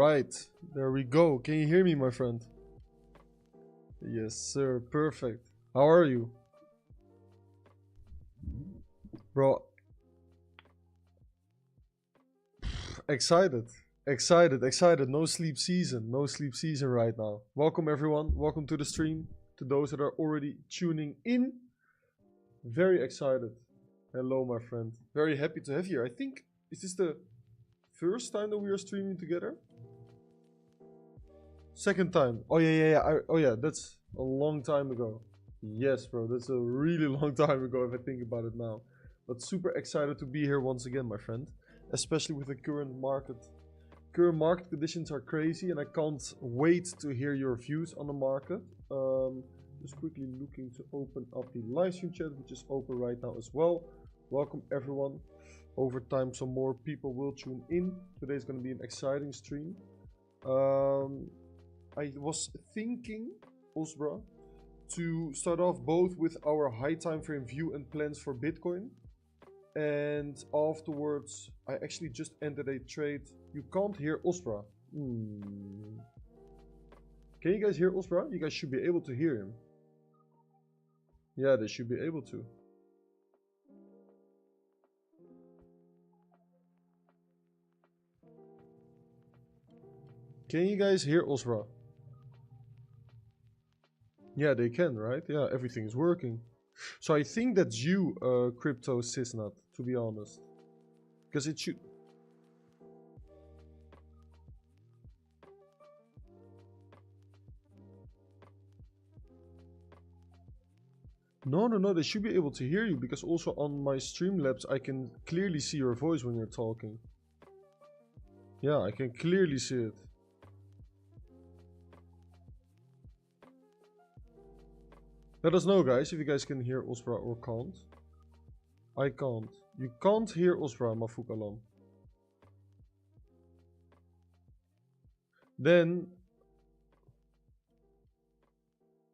right, there we go. Can you hear me, my friend? Yes, sir. Perfect. How are you? Bro, excited. Excited. No sleep season. No sleep season right now. Welcome, everyone. Welcome to the stream. To those that are already tuning in. Very excited. Hello, my friend. Very happy to have you here. I think, is this the first time that we are streaming together? Second time. Oh, yeah. That's a long time ago. Yes, bro. That's a really long time ago if I think about it now. But super excited to be here once again, my friend. Especially with the current market. Current market conditions are crazy and I can't wait to hear your views on the market. Just quickly looking to open up the live stream chat, which is open right now as well. Welcome everyone. Over time, some more people will tune in. Today's going to be an exciting stream. I was thinking, Osbrah, to start off both with our high time frame view and plans for Bitcoin. And afterwards, I actually just entered a trade. You can't hear Osbrah. Can you guys hear Osbrah? You guys should be able to hear him. Yeah, they should be able to. Can you guys hear Osbrah? Yeah, they can, right? Yeah, everything is working. So I think that's you, Crypto Sysnut, to be honest. Because it should... No, they should be able to hear you, because also on my Streamlabs I can clearly see your voice when you're talking. Yeah, I can clearly see it. Let us know, guys, if you guys can hear Osbrah or can't. I can't. You can't hear Osbrah, Mafuk Alam. Then...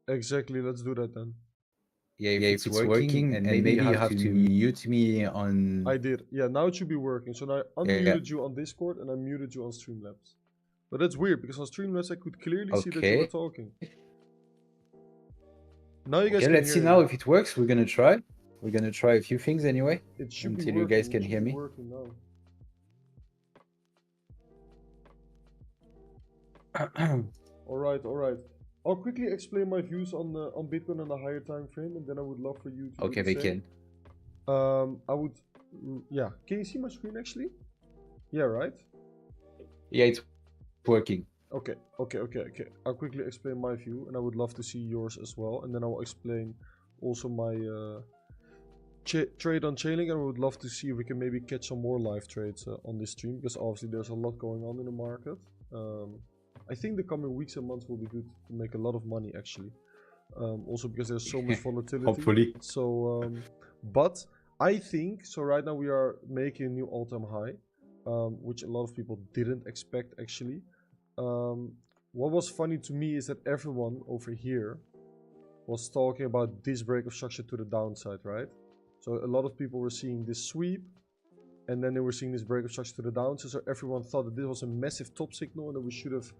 Exactly, let's do that then. Yeah, if it's working, and maybe you have to mute me on... I did. Yeah, now it should be working. So now I unmuted you on Discord and I muted you on Streamlabs. But that's weird, because on Streamlabs I could clearly see that you were talking. Now you guys can let's hear see now if it works. We're gonna try. We're gonna try a few things anyway. It should until be you guys can hear me. Alright. I'll quickly explain my views on Bitcoin on a higher time frame, and then I would love for you to. Okay, we can. I would. Yeah. Can you see my screen actually? Yeah, right. Yeah, it's working. Okay. I'll quickly explain my view, and I would love to see yours as well, and then I will explain also my trade on Chainlink, and I would love to see if we can maybe catch some more live trades on this stream, because obviously there's a lot going on in the market. I think the coming weeks and months will be good to make a lot of money actually. Also because there's so much volatility. Hopefully. So, but I think, so right now we are making a new all-time high, which a lot of people didn't expect actually. What was funny to me is that everyone over here was talking about this break of structure to the downside, right? So a lot of people were seeing this sweep, and then they were seeing this break of structure to the downside, so everyone thought that this was a massive top signal and that we should have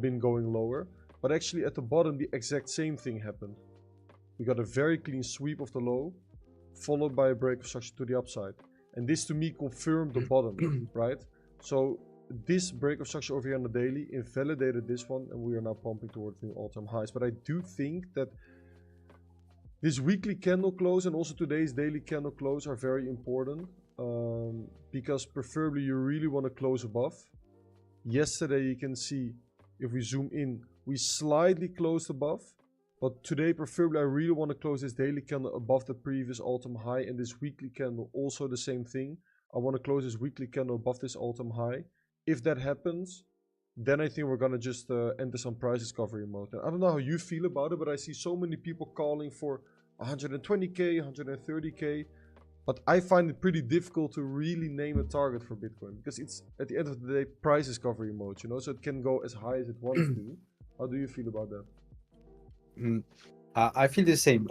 been going lower. But actually at the bottom the exact same thing happened. We got a very clean sweep of the low, followed by a break of structure to the upside. And this to me confirmed the bottom, right? So this break of structure over here on the daily invalidated this one, and we are now pumping towards new all-time highs. But I do think that this weekly candle close and also today's daily candle close are very important. Because preferably you really want to close above. Yesterday you can see, if we zoom in, we slightly closed above, but today preferably I really want to close this daily candle above the previous all-time high, and this weekly candle also the same thing. I want to close this weekly candle above this all-time high. If that happens, then I think we're gonna just enter some price discovery mode. And I don't know how you feel about it, but I see so many people calling for 120k, 130k. But I find it pretty difficult to really name a target for Bitcoin, because it's at the end of the day price discovery mode, you know, so it can go as high as it wants to. How do you feel about that? I feel the same.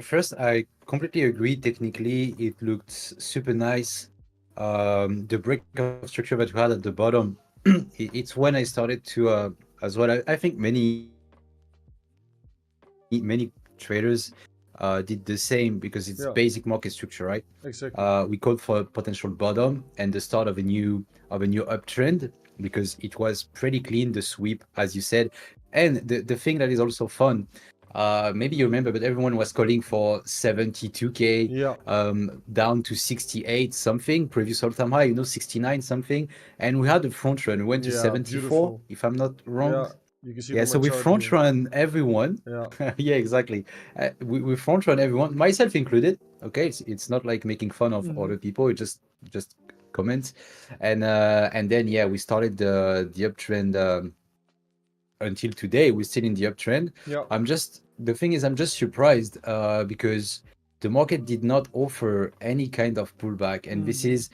First, I completely agree. Technically, it looked super nice. The break of structure that we had at the bottom it's when I started to as well. I think many traders did the same because it's Yeah, basic market structure, right? exactly. We called for a potential bottom and the start of a new uptrend because it was pretty clean, the sweep, as you said. And the thing that is also fun, maybe you remember, but everyone was calling for 72K, Yeah, down to 68 something, previous all-time high, 69 something, and we had the front run. We went to yeah, 74, beautiful. if I'm not wrong. Yeah, you can see it Yeah, on my so we chart front here. run everyone. Yeah. Yeah, exactly. We front run everyone, myself included. Okay, it's not like making fun of Mm-hmm. other people. It just comments, and then yeah, we started the uptrend until today. We're still in the uptrend. Yeah. The thing is, I'm just surprised because the market did not offer any kind of pullback, and this Mm-hmm. is,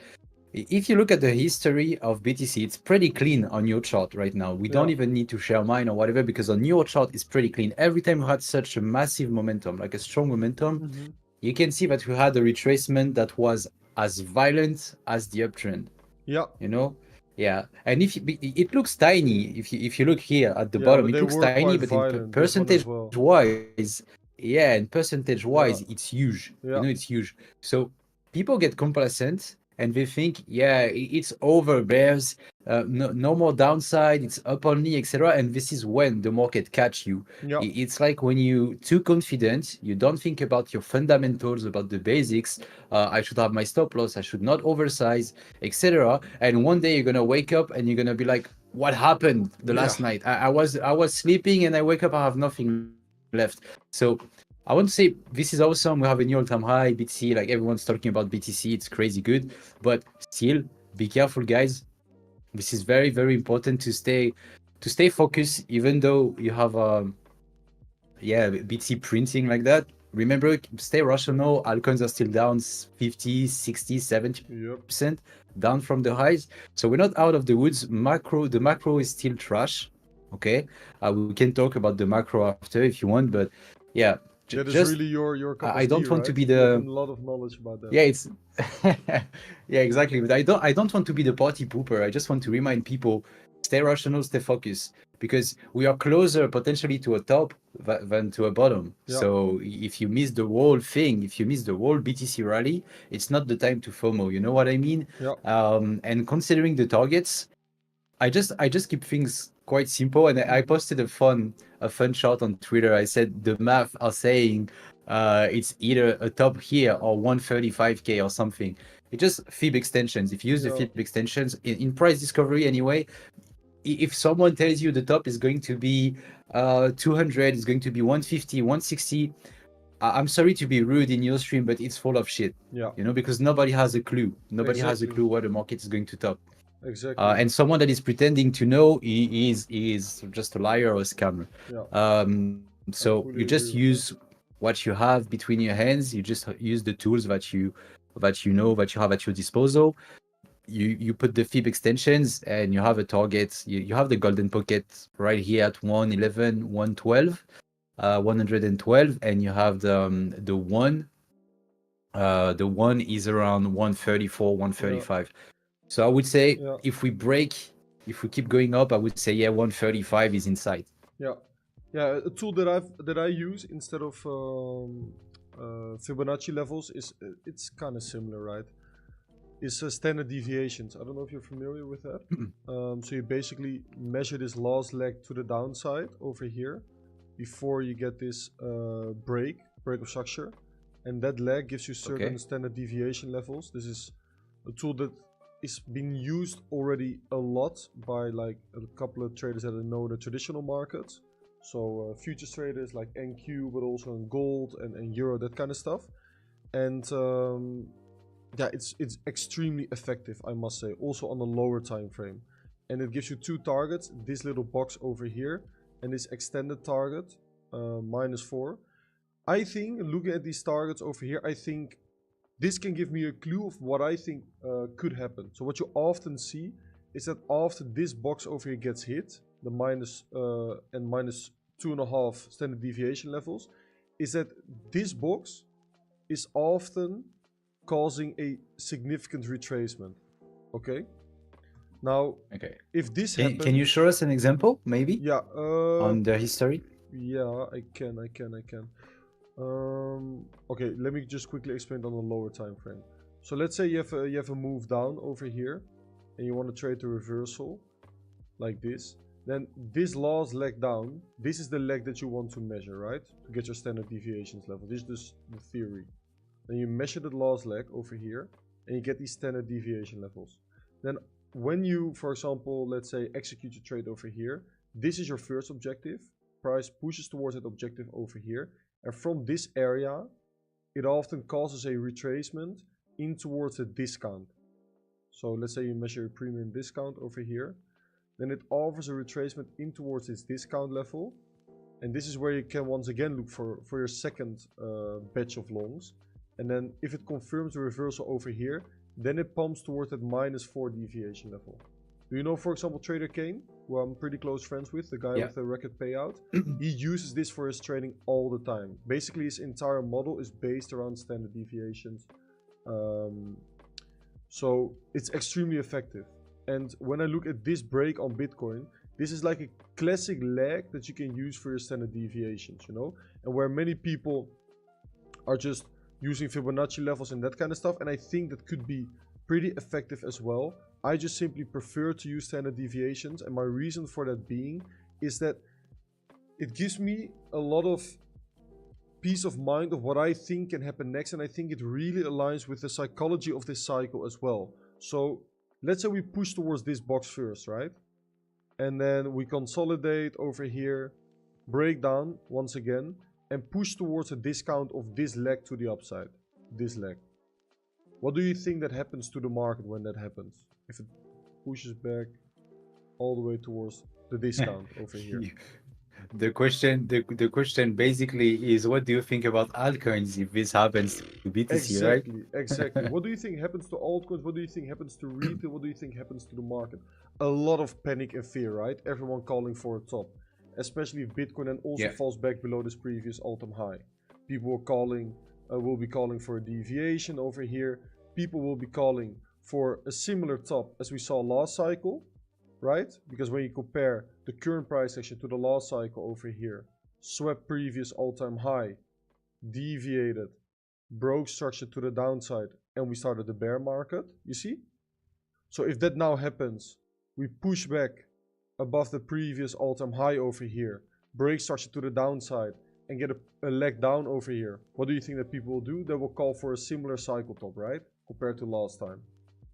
if you look at the history of BTC, it's pretty clean on your chart right now. We don't Yeah. even need to share mine or whatever because on your chart it's pretty clean. Every time we had such a massive momentum, like a strong momentum, Mm-hmm. you can see that we had a retracement that was as violent as the uptrend. Yeah. You know, yeah. And if it looks tiny, if you look here at the Yeah, bottom, but it they looks were tiny, quite but in violent, this one as percentage well. wise, yeah, and percentage Yeah. wise, it's huge. Yeah. It's huge. So people get complacent and they think, yeah, it's over, bears, no more downside, it's up only, etc. And this is when the market catch you. Yeah. It's like when you too confident, you don't think about your fundamentals, about the basics. I should have my stop loss, I should not oversize, etc. And one day you're gonna wake up and you're gonna be like, what happened the Yeah. last night? I was sleeping and I wake up, I have nothing left. So I want to say this is awesome. We have a new all-time high, BTC, like everyone's talking about BTC, it's crazy good. But still, be careful, guys. This is very, very important to stay focused, even though you have yeah, BTC printing like that. Remember, stay rational. Altcoins are still down 50, 60, 70% Yep. down from the highs. So we're not out of the woods. The macro is still trash. Okay. We can talk about the macro after if you want, but yeah, That is just really your cup I of tea, don't want to right? be You have a the, lot of knowledge about that. yeah, it's yeah, exactly. But I don't want to be the party pooper. I just want to remind people, stay rational, stay focused, because we are closer potentially to a top than to a bottom. Yeah. So if you miss the whole thing, if you miss the whole BTC rally, it's not the time to FOMO. You know what I mean? Yeah. And considering the targets, I just keep things quite simple, and I Mm-hmm. posted a fun chart on Twitter. I said the math are saying it's either a top here or 135K or something. It's just fib extensions. If you use the Yeah. fib extensions in price discovery anyway, if someone tells you the top is going to be 200, it's going to be 150, 160, I'm sorry to be rude in your stream, but it's full of shit. Yeah. Because nobody has a clue. Nobody has a Exactly. clue where the market is going to top. Exactly. And someone that is pretending to know is just a liar or a scammer. Yeah. I So you fully just agree with that. use what you have between your hands. You just use the tools that you have at your disposal. You put the fib extensions and you have a target. You have the golden pocket right here at 111, 112, 112, and you have the one. The one is around 134, Yeah. 135. So I would say Yeah. if we keep going up, I would say yeah, 135 is in sight. Yeah. Yeah. A tool that I use instead of Fibonacci levels is it's kind of similar, right? Is standard deviations. I don't know if you're familiar with that. So you basically measure this last leg to the downside over here before you get this break of structure, and that leg gives you certain standard deviation levels. This is a tool that is being used already a lot by like a couple of traders that know the traditional markets. So futures traders like NQ, but also in gold and euro, that kind of stuff. And yeah, it's extremely effective, I must say, also on the lower time frame. And it gives you two targets, this little box over here and this extended target, -4. I think, looking at these targets over here, I think this can give me a clue of what I think could happen. So what you often see is that after this box over here gets hit, the minus and -2.5 standard deviation levels, is that this box is often causing a significant retracement. Okay? Now, Okay. if this Can happens, you show us an example, maybe, yeah, on the history? yeah, I can. Okay, let me just quickly explain on the lower time frame. So let's say you have a move down over here, and you want to trade the reversal, like this. Then this last leg down, this is the leg that you want to measure, right? To get your standard deviations level. This is just the theory. Then you measure the last leg over here, and you get these standard deviation levels. Then when you, for example, let's say execute your trade over here, this is your first objective. Price pushes towards that objective over here. And from this area, it often causes a retracement in towards a discount. So let's say you measure a premium discount over here. Then it offers a retracement in towards this discount level. And this is where you can once again look for your second batch of longs. And then if it confirms the reversal over here, then it pumps towards that -4 deviation level. Do you know, for example, Trader Kane, who I'm pretty close friends with, the guy with the record payout? He uses this for his trading all the time. Basically, his entire model is based around standard deviations. So it's extremely effective. And when I look at this break on Bitcoin, this is like a classic leg that you can use for your standard deviations, you know? And where many people are just using Fibonacci levels and that kind of stuff. And I think that could be pretty effective as well. I just simply prefer to use standard deviations. And my reason for that being is that it gives me a lot of peace of mind of what I think can happen next. And I think it really aligns with the psychology of this cycle as well. So let's say we push towards this box first, right? And then we consolidate over here, break down once again, and push towards a discount of this leg to the upside. This leg. What do you think that happens to the market when that happens? If it pushes back all the way towards the discount over here. The question basically is, what do you think about altcoins if this happens to BTC, right? Exactly. What do you think happens to altcoins? What do you think happens to retail? What do you think happens to the market? A lot of panic and fear, right? Everyone calling for a top. Especially if Bitcoin then also falls back below this previous all-time high. People will be calling for a deviation over here. People will be calling for a similar top as we saw last cycle, right? Because when you compare the current price action to the last cycle over here, swept previous all-time high, deviated, broke structure to the downside, and we started the bear market, you see? So if that now happens, we push back above the previous all-time high over here, break structure to the downside, and get a leg down over here. What do you think that people will do? They will call for a similar cycle top, right? Compared to last time.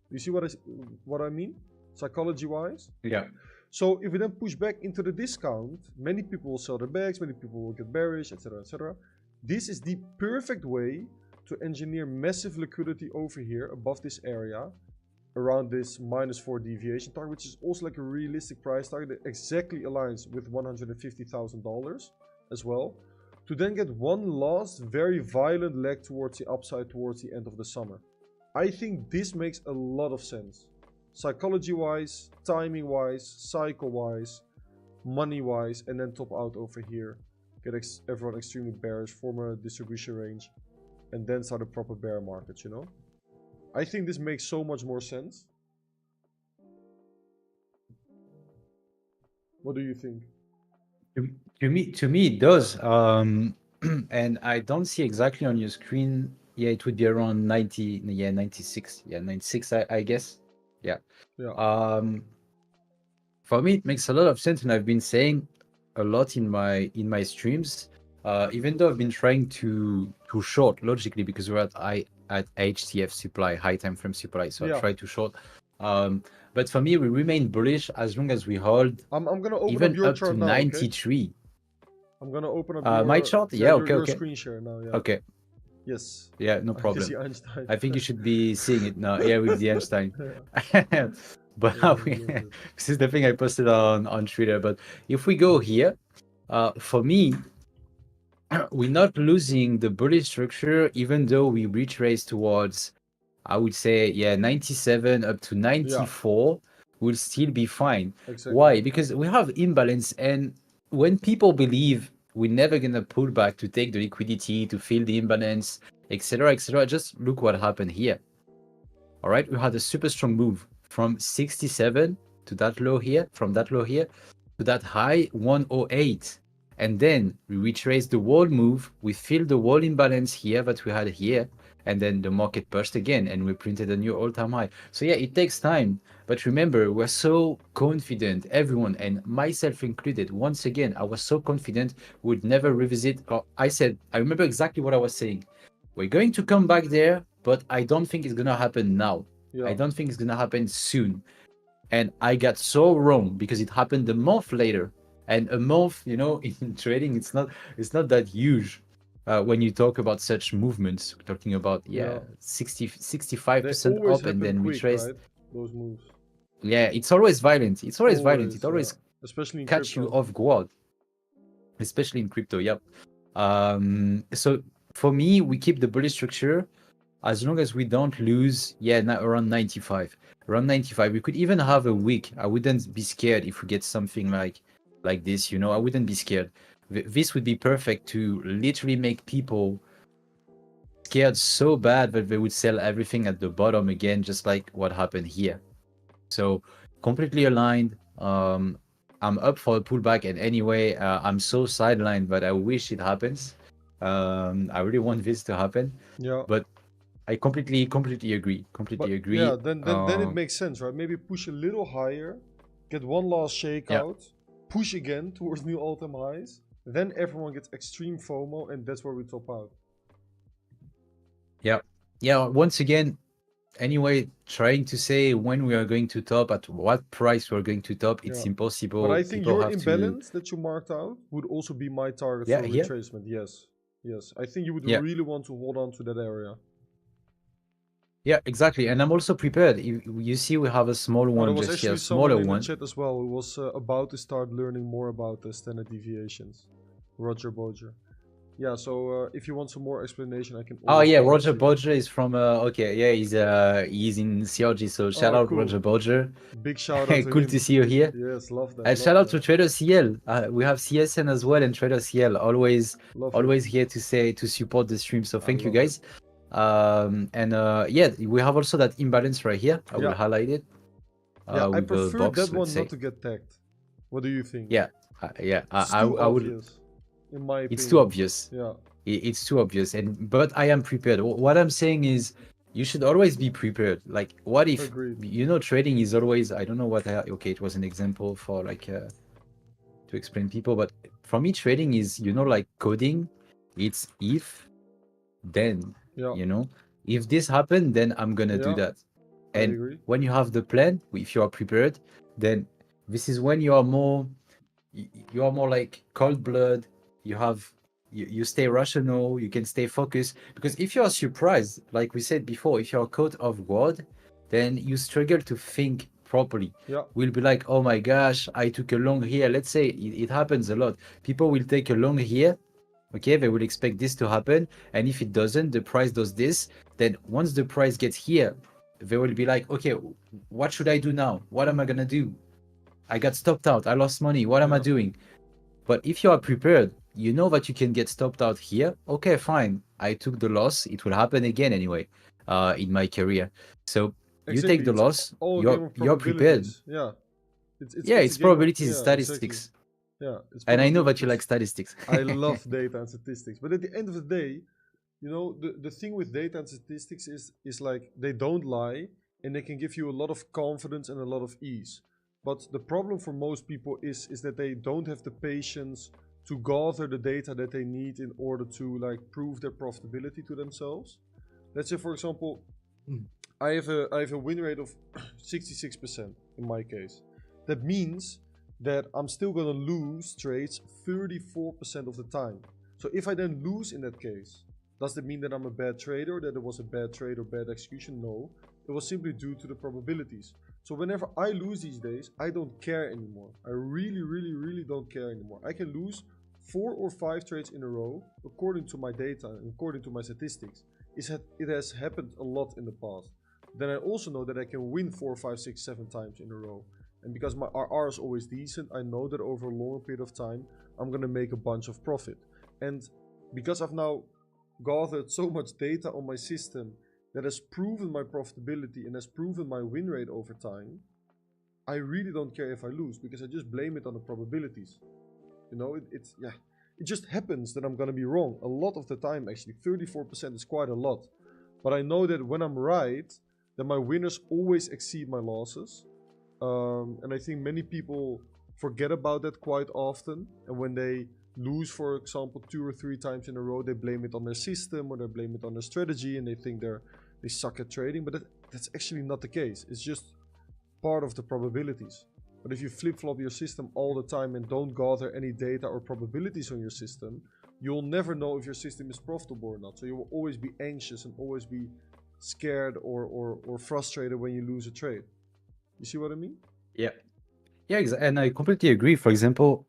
You see what I mean? Psychology-wise? Yeah. So if we then push back into the discount, many people will sell their bags, many people will get bearish, etc., etc. This is the perfect way to engineer massive liquidity over here above this area, around this -4 deviation target, which is also like a realistic price target that exactly aligns with $150,000 as well, to then get one last very violent leg towards the upside towards the end of the summer. I think this makes a lot of sense. Psychology-wise, timing-wise, cycle-wise, money-wise, and then top out over here. Get everyone extremely bearish, form a distribution range, and then start a proper bear market, you know? I think this makes so much more sense. What do you think? To me it does. And I don't see exactly on your screen. Yeah, it would be around 90. Yeah, 96. Yeah, 96. I guess. Yeah. For me, it makes a lot of sense, and I've been saying a lot in my streams. Even though I've been trying to short logically because we're at HTF supply, high time frame supply, so I try to short. But for me, we remain bullish as long as we hold. I'm gonna open even up your up chart to now, 93. Okay? I'm gonna open up my chart. Yeah, okay, your okay. screen share now. Yeah. Okay. Yes. Yeah, no problem. I think you should be seeing it now. Yeah, with the Einstein. But this is the thing I posted on Twitter. But if we go here, for me, we're not losing the bullish structure, even though we retrace towards, I would say, 97 up to 94, we'll still be fine. Exactly. Why? Because we have imbalance, and when people believe we're never gonna pull back to take the liquidity, to fill the imbalance, etc., etc., just look what happened here. All right, we had a super strong move from 67 to that low here, from that low here to that high 108. And then we retrace the wall move, we fill the wall imbalance here that we had here, and then the market burst again and we printed a new all-time high. So yeah, it takes time. But remember, we're so confident, everyone, and myself included. Once again, I was so confident we'd never revisit. Or I remember exactly what I was saying. We're going to come back there, but I don't think it's gonna happen now. Yeah. I don't think it's gonna happen soon. And I got so wrong because it happened a month later. And a month, you know, in trading, it's not that huge. When you talk about such movements, we're talking about 65% always up and then quick, retraced. right? Those moves. Yeah, it's always violent. It's always violent. It always especially in catch crypto. you off guard. Especially in crypto, yep. So for me, we keep the bullish structure as long as we don't lose, around 95. Around 95. We could even have a week. I wouldn't be scared if we get something like this, you know. I wouldn't be scared. This would be perfect to literally make people scared so bad that they would sell everything at the bottom again, just like what happened here. So completely aligned. I'm up for a pullback, and anyway, I'm so sidelined, but I wish it happens. I really want this to happen. Yeah. But I completely agree. Agree. Yeah, then it makes sense, right? Maybe push a little higher, get one last shakeout, push again towards new all-time highs. Then everyone gets extreme FOMO, and that's where we top out. Yeah. Once again, anyway, trying to say when we are going to top, at what price we're going to top, it's impossible. But I think your imbalance that you marked out would also be my target for retracement. Yes. I think you would really want to hold on to that area. Yeah, exactly. And I'm also prepared. You see, we have a small one. There was actually someone in the chat as well who was about to start learning more about the standard deviations. Roger Bodger. Yeah, so if you want some more explanation, I can. Roger Bodger is from. He's in CRG. So shout out Roger Bodger. Big shout out. Cool to see you here. Yes, love that. And shout out to Trader CL. We have CSN as well and Trader CL. Always here to support the stream. So thank you guys. We have also that imbalance right here. I will highlight it. I prefer that one not to get tagged. What do you think? I would. In my opinion. It's too obvious. Yeah. It's too obvious. But I am prepared. What I'm saying is, you should always be prepared. Like, what if trading is always? I don't know what. It was an example for to explain people. But for me, trading is like coding. It's if, then. Yeah. If this happened, then I'm gonna do that. And when you have the plan, if you are prepared, then this is when you are more like cold blood. You stay rational, you can stay focused, because if you are surprised, like we said before, if you are caught off guard, then you struggle to think properly. We'll be like, oh my gosh, I took a long here. Let's say it happens a lot. People will take a long here. Okay, they will expect this to happen, and if it doesn't, the price does this. Then once the price gets here, they will be like, okay, what should I do now? What am I gonna do? I got stopped out. I lost money. What am I doing? But if you are prepared, you know that you can get stopped out here. Okay, fine. I took the loss. It will happen again anyway, in my career. So you take the loss. You're prepared. Yeah. It's probabilities and statistics. Exactly. Yeah, and I know that you like statistics. I love data and statistics, but at the end of the day, the thing with data and statistics is like they don't lie, and they can give you a lot of confidence and a lot of ease. But the problem for most people is that they don't have the patience to gather the data that they need in order to like prove their profitability to themselves. Let's say, for example, I have a win rate of 66% in my case. That means that I'm still gonna lose trades 34% of the time. So if I then lose in that case, does that mean that I'm a bad trader, that it was a bad trade or bad execution? No, it was simply due to the probabilities. So whenever I lose these days, I don't care anymore. I really don't care anymore. I can lose 4 or 5 trades in a row according to my data and according to my statistics. It has happened a lot in the past. Then I also know that I can win 4, 5, 6, 7 times in a row. And because my RR is always decent, I know that over a longer period of time, I'm going to make a bunch of profit. And because I've now gathered so much data on my system that has proven my profitability and has proven my win rate over time, I really don't care if I lose, because I just blame it on the probabilities. You know, it just happens that I'm gonna be wrong a lot of the time. Actually, 34% is quite a lot, but I know that when I'm right, then my winners always exceed my losses. And I think many people forget about that quite often, and when they lose, for example, 2 or 3 times in a row, they blame it on their system or they blame it on their strategy, and they think they suck at trading. But that's actually not the case. It's just part of the probabilities. But if you flip-flop your system all the time and don't gather any data or probabilities on your system, you'll never know if your system is profitable or not. So you will always be anxious and always be scared or frustrated when you lose a trade. You see what I mean? Yeah. Yeah, and I completely agree. For example,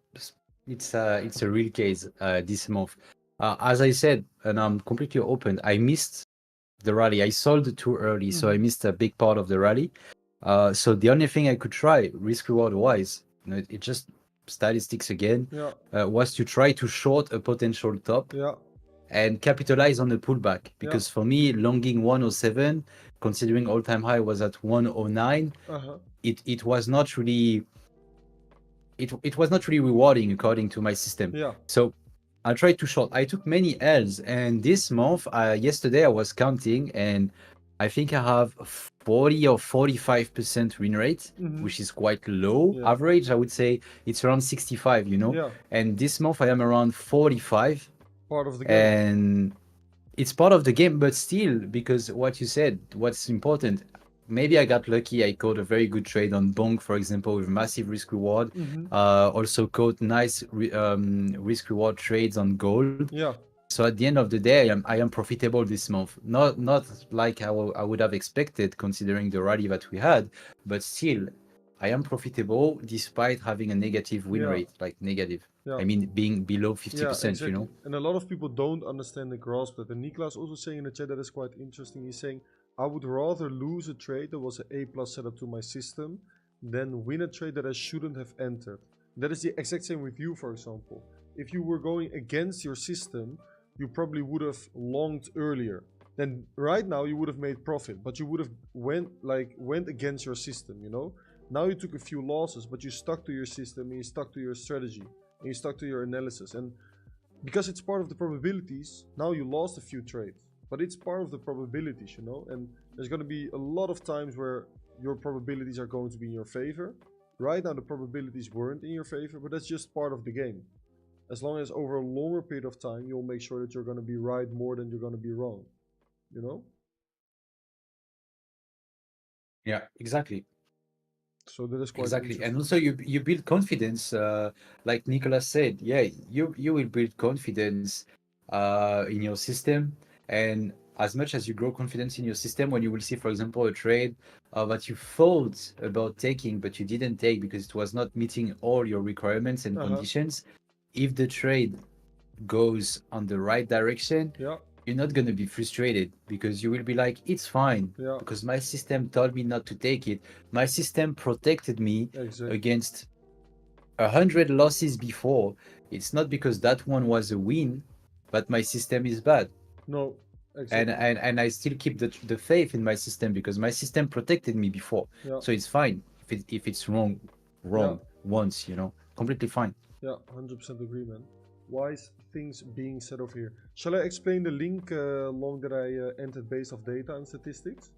it's a real case this month. As I said, and I'm completely open, I missed the rally. I sold too early, so I missed a big part of the rally. So the only thing I could try, risk reward wise, it just statistics again, was to try to short a potential top and capitalize on the pullback. Because for me, longing 107, considering all-time high was at 109, it was not really it was not really rewarding according to my system. So I tried to short. I took many L's, and this month, yesterday I was counting, and I think I have 40 or 45% win rate, which is quite low. Average, I would say it's around 65, you know. And this month I am around 45. Part of the game. And it's part of the game, but still, because what you said, what's important, maybe I got lucky. I caught a very good trade on Bonk, for example, with massive risk reward. Also caught nice risk reward trades on gold. So at the end of the day, I am profitable this month. Not like I would have expected, considering the rally that we had, but still, I am profitable despite having a negative win rate, like negative. I mean, being below 50%, exactly. you know? And a lot of people don't understand and grasp that. And Niklas also saying in the chat that is quite interesting. He's saying, I would rather lose a trade that was an A+ setup to my system than win a trade that I shouldn't have entered. That is the exact same with you, for example. If you were going against your system, you probably would have longed earlier. Then right now you would have made profit, but you would have went against your system, you know? Now you took a few losses, but you stuck to your system and you stuck to your strategy and you stuck to your analysis. And because it's part of the probabilities, now you lost a few trades, but it's part of the probabilities, you know? And there's going to be a lot of times where your probabilities are going to be in your favor. Right now the probabilities weren't in your favor, but that's just part of the game. As long as over a longer period of time, you'll make sure that you're going to be right more than you're going to be wrong, you know? Yeah, exactly. So that is quite exactly. And also you build confidence, like Nicolas said. Yeah, you will build confidence in your system, and as much as you grow confidence in your system, when you will see, for example, a trade that you thought about taking but you didn't take because it was not meeting all your requirements and conditions, if the trade goes on the right direction, you're not going to be frustrated, because you will be like, it's fine, because my system told me not to take it. My system protected me against 100 losses before. It's not because that one was a win, but my system is bad. No, exactly. And I still keep the faith in my system, because my system protected me before. So it's fine if it's wrong once, you know, completely fine. Yeah, 100% agree, man. Wise things being said over here. Shall I explain the link log that I entered based off data and statistics?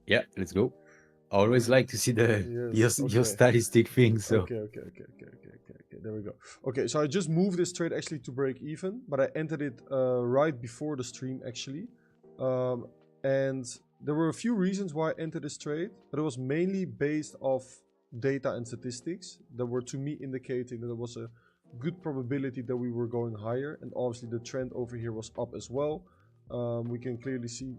Yeah, let's go. I always like to see your statistic things. So. Okay. There we go. Okay, so I just moved this trade actually to break even, but I entered it right before the stream actually. And there were a few reasons why I entered this trade, but it was mainly based off data and statistics that were to me indicating that there was a good probability that we were going higher, and obviously the trend over here was up as well. We can clearly see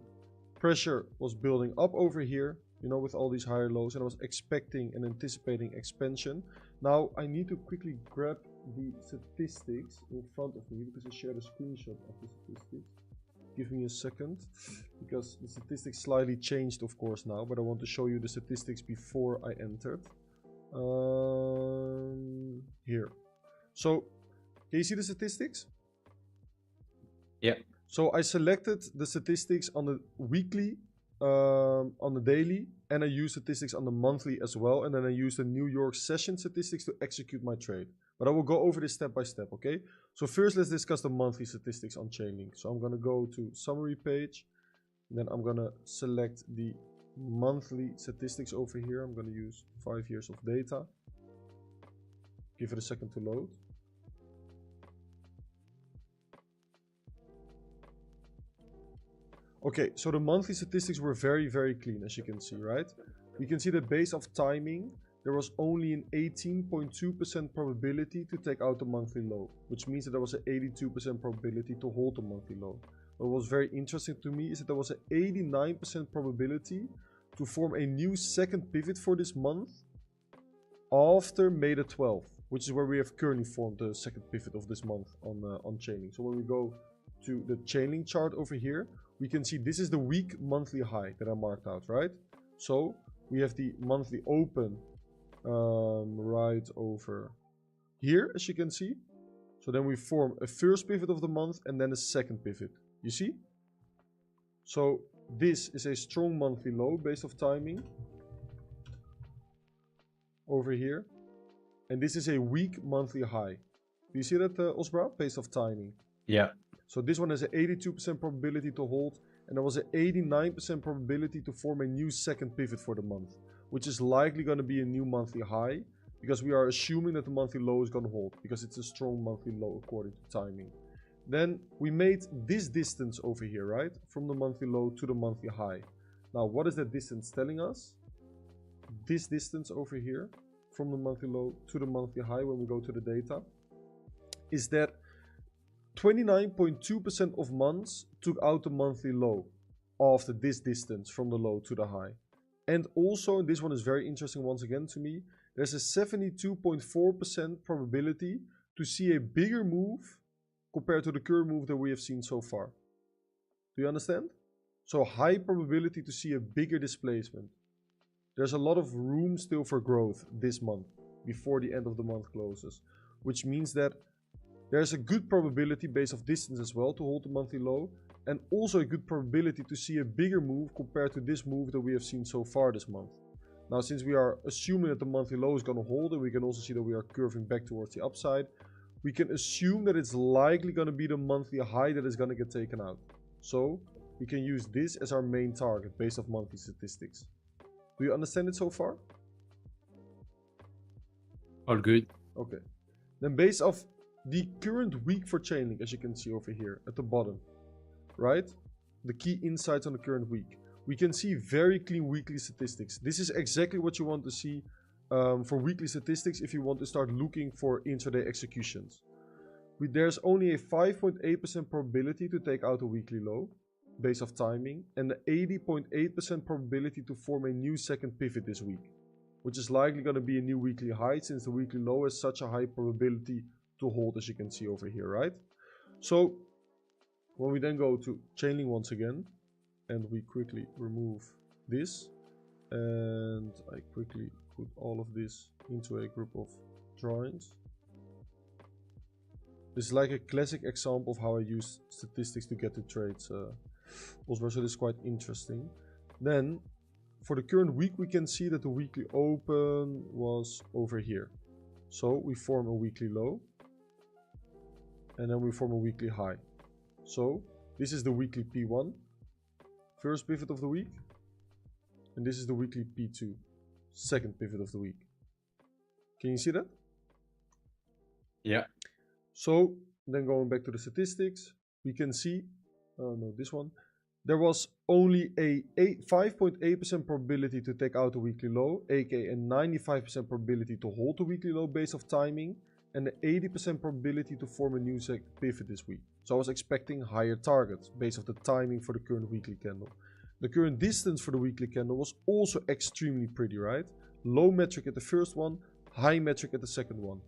pressure was building up over here, you know, with all these higher lows, and I was expecting and anticipating expansion. Now I need to quickly grab the statistics in front of me because I shared a screenshot of the statistics. Give me a second, because the statistics slightly changed of course now, but I want to show you the statistics before I entered. Here. So, can you see the statistics? Yeah. So I selected the statistics on the weekly, on the daily, and I used statistics on the monthly as well. And then I used the New York session statistics to execute my trade. But I will go over this step by step, okay? So first, let's discuss the monthly statistics on Chainlink. So I'm going to go to summary page. Then I'm going to select the monthly statistics over here. I'm going to use 5 years of data. Give it a second to load. Okay, so the monthly statistics were very, very clean, as you can see, right? We can see that based off timing, there was only an 18.2% probability to take out the monthly low, which means that there was an 82% probability to hold the monthly low. What was very interesting to me is that there was an 89% probability to form a new second pivot for this month after May the 12th, which is where we have currently formed the second pivot of this month on Chainlink. So when we go to the Chainlink chart over here, we can see this is the week monthly high that I marked out, right? So we have the monthly open right over here, as you can see. So then we form a first pivot of the month and then a second pivot. You see? So this is a strong monthly low based off timing over here. And this is a weak monthly high. Do you see that, Osbrah? Based off timing. Yeah. So this one has an 82% probability to hold, and there was an 89% probability to form a new second pivot for the month, which is likely going to be a new monthly high, because we are assuming that the monthly low is going to hold, because it's a strong monthly low according to timing. Then we made this distance over here, right? From the monthly low to the monthly high. Now, what is that distance telling us? This distance over here, from the monthly low to the monthly high, when we go to the data, is that 29.2% of months took out the monthly low after this distance from the low to the high. And also, and this one is very interesting once again to me, there's a 72.4% probability to see a bigger move compared to the current move that we have seen so far. Do you understand? So high probability to see a bigger displacement. There's a lot of room still for growth this month before the end of the month closes, which means that there's a good probability based off distance as well to hold the monthly low, and also a good probability to see a bigger move compared to this move that we have seen so far this month. Now, since we are assuming that the monthly low is going to hold, and we can also see that we are curving back towards the upside, we can assume that it's likely going to be the monthly high that is going to get taken out. So we can use this as our main target based off monthly statistics. Do you understand it so far? All good. Okay. Then based off the current week for Chainlink, as you can see over here at the bottom, right? The key insights on the current week. We can see very clean weekly statistics. This is exactly what you want to see for weekly statistics if you want to start looking for intraday executions. There's only a 5.8% probability to take out a weekly low based off timing, and an 80.8% probability to form a new second pivot this week, which is likely going to be a new weekly high since the weekly low has such a high probability to hold, as you can see over here, right? So when we then go to Chainlink once again, and we quickly remove this, and I quickly put all of this into a group of drawings. This is like a classic example of how I use statistics to get to trades. Also, so this is quite interesting. Then for the current week, we can see that the weekly open was over here. So we form a weekly low, and then we form a weekly high. So this is the weekly P1, first pivot of the week, and this is the weekly P2, second pivot of the week. Can you see that? Yeah. So then going back to the statistics, we can see, no, this one, there was only a 5.8% probability to take out the weekly low, aka a 95% probability to hold the weekly low based off timing, and an 80% probability to form a new second pivot this week. So I was expecting higher targets based off the timing for the current weekly candle. The current distance for the weekly candle was also extremely pretty, right? Low metric at the first one, high metric at the second one.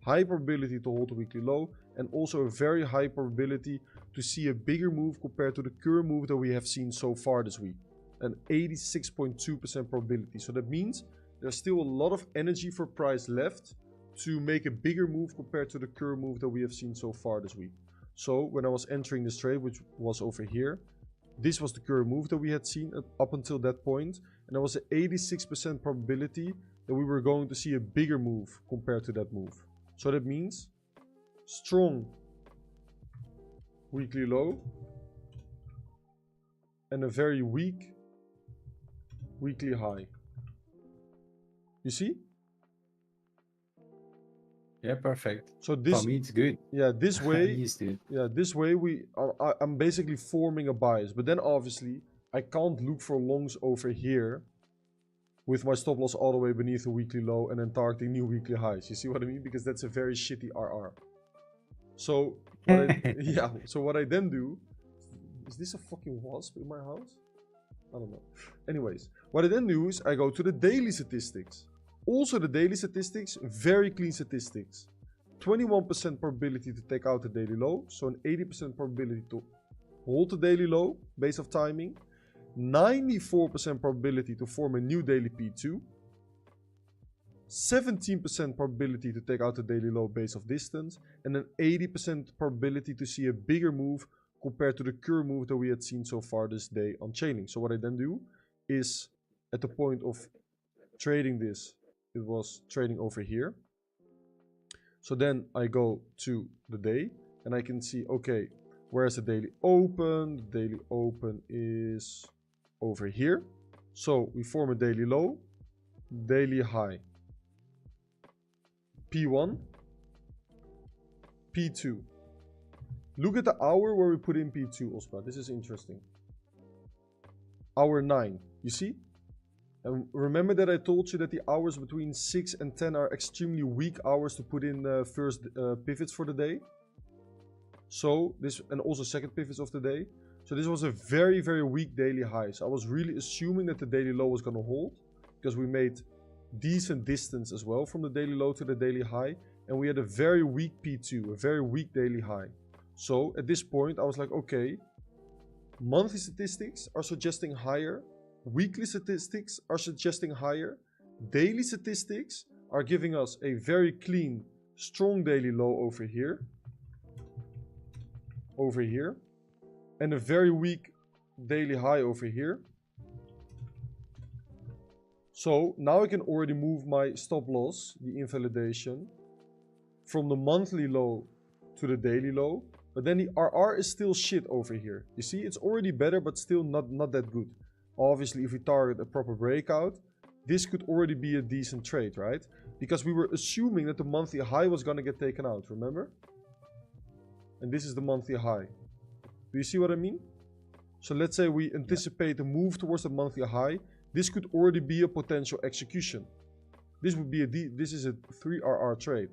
High probability to hold the weekly low, and also a very high probability to see a bigger move compared to the current move that we have seen so far this week. An 86.2% probability. So that means there's still a lot of energy for price left to make a bigger move compared to the current move that we have seen so far this week. So when I was entering this trade, which was over here, this was the current move that we had seen up until that point, and there was an 86% probability that we were going to see a bigger move compared to that move. So that means strong weekly low and a very weak weekly high. You see? Yeah, perfect. So this, For me, it's good. yeah, this I'm way, used to it. yeah, this way I'm basically forming a bias. But then obviously I can't look for longs over here with my stop loss all the way beneath the weekly low and then targeting new weekly highs. You see what I mean? Because that's a very shitty RR. So what I, yeah, so what I then do, is this a fucking wasp in my house? I don't know. Anyways, what I then do is I go to the daily statistics. Also the daily statistics, very clean statistics. 21% probability to take out the daily low, so an 80% probability to hold the daily low based off timing. 94% probability to form a new daily P2. 17% probability to take out the daily low based off distance. And an 80% probability to see a bigger move compared to the current move that we had seen so far this day on chaining. So what I then do is, at the point of trading this, it was trading over here. So then I go to the day and I can see, okay, where's the daily open? The daily open is over here. So we form a daily low, daily high. P1, P2. Look at the hour where we put in P2, Osbrah. This is interesting. Hour 9, you see? And remember that I told you that the hours between 6 and 10 are extremely weak hours to put in the first pivots for the day. So this, and also second pivots of the day. So this was a very, very weak daily high. So I was really assuming that the daily low was going to hold, because we made decent distance as well from the daily low to the daily high. And we had a very weak P2, a very weak daily high. So at this point, I was like, okay, monthly statistics are suggesting higher. Weekly statistics are suggesting higher. Daily statistics are giving us a very clean, strong daily low over here. And a very weak daily high over here. So now I can already move my stop loss, the invalidation, from the monthly low to the daily low. But then the RR is still shit over here. You see, it's already better, but still not that good. Obviously, if we target a proper breakout, this could already be a decent trade, right? Because we were assuming that the monthly high was going to get taken out, remember? And this is the monthly high. Do you see what I mean? So let's say we anticipate a move towards the monthly high. This could already be a potential execution. This would be this is a 3RR trade.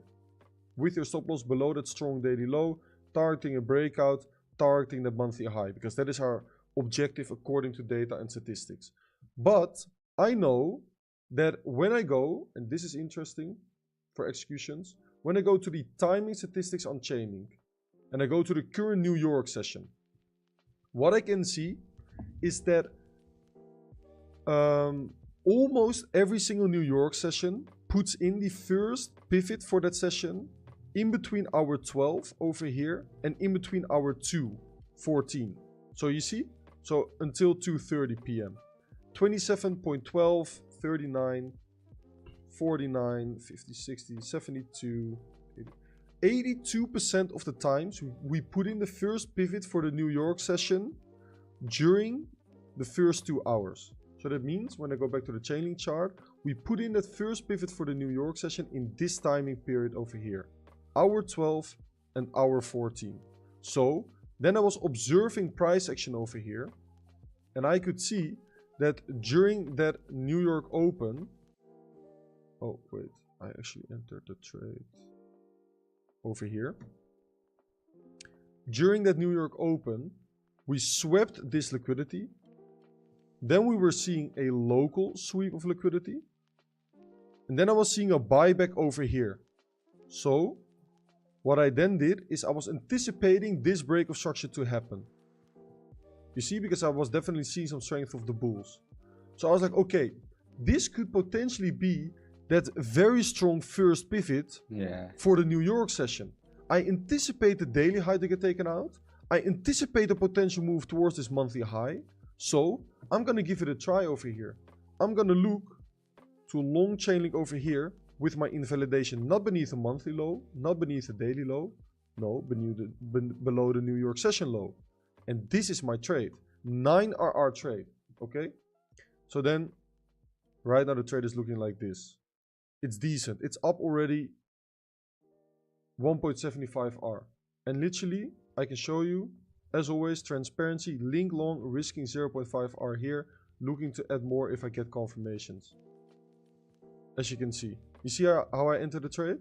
With your stop loss below that strong daily low, targeting a breakout, targeting the monthly high. Because that is our objective according to data and statistics. But I know that when I go, and this is interesting for executions, when I go to the timing statistics on chaining, and I go to the current New York session, what I can see is that almost every single New York session puts in the first pivot for that session in between hour 12 over here and in between hour 2:14. So you see? So until 2:30 p.m. 27.12, 39, 49, 50, 60, 72, 82% of the times we put in the first pivot for the New York session during the first 2 hours. So that means when I go back to the chain link chart, we put in that first pivot for the New York session in this timing period over here. Hour 12 and hour 14. So then I was observing price action over here. And I could see that during that New York open. Oh, wait. I actually entered the trade over here. During that New York open, we swept this liquidity. Then we were seeing a local sweep of liquidity. And then I was seeing a buyback over here. So what I then did is I was anticipating this break of structure to happen. You see, because I was definitely seeing some strength of the bulls. So I was like, okay, this could potentially be that very strong first pivot for the New York session. I anticipate the daily high to get taken out. I anticipate a potential move towards this monthly high. So I'm going to give it a try over here. I'm going to look to a long chain link over here with my invalidation not beneath a monthly low, not beneath a daily low, no, below the New York session low. And this is my trade, 9 RR trade, okay? So then, right now the trade is looking like this. It's decent, it's up already 1.75 R. And literally, I can show you, as always, transparency, link long, risking 0.5 R here, looking to add more if I get confirmations. As you can see. You see how I enter the trade?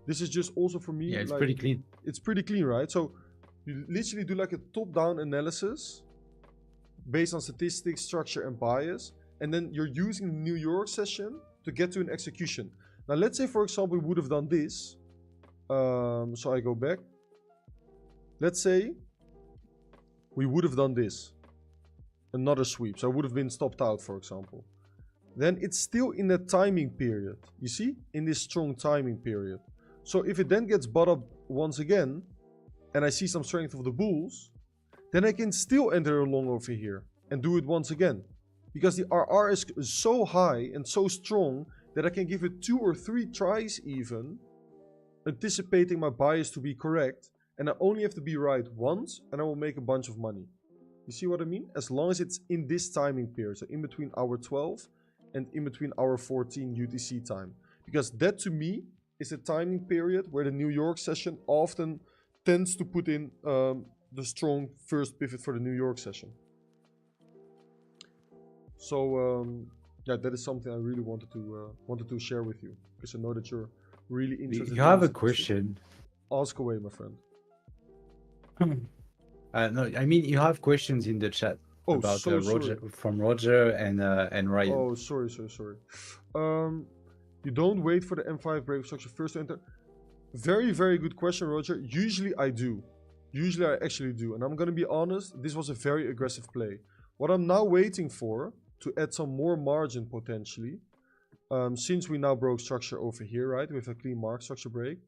This is just also for me. Yeah, it's like, pretty clean. It's pretty clean, right? So you literally do like a top-down analysis based on statistics, structure, and bias. And then you're using the New York session to get to an execution. Now, let's say, for example, we would have done this. So I go back. Let's say we would have done this. Another sweep. So I would have been stopped out, for example. Then it's still in that timing period. You see? In this strong timing period. So if it then gets bought up once again, and I see some strength of the bulls, then I can still enter a long over here and do it once again. Because the RR is so high and so strong that I can give it 2 or 3 tries even, anticipating my bias to be correct. And I only have to be right once and I will make a bunch of money. You see what I mean? As long as it's in this timing period. So in between hour 12 and in between hour 14 UTC time. Because that to me is a timing period where the New York session often tends to put in the strong first pivot for the New York session. So yeah, that is something I really wanted to share with you, because I know that you're really interested. You have a question. Ask away, my friend. No, I mean you have questions in the chat about Roger, from Roger and Ryan. Oh, sorry. You don't wait for the M5 break structure first to enter. Very, very good question, Roger. Usually I do. Usually I actually do. And I'm going to be honest, this was a very aggressive play. What I'm now waiting for, to add some more margin potentially, since we now broke structure over here, right, with a clean mark structure break,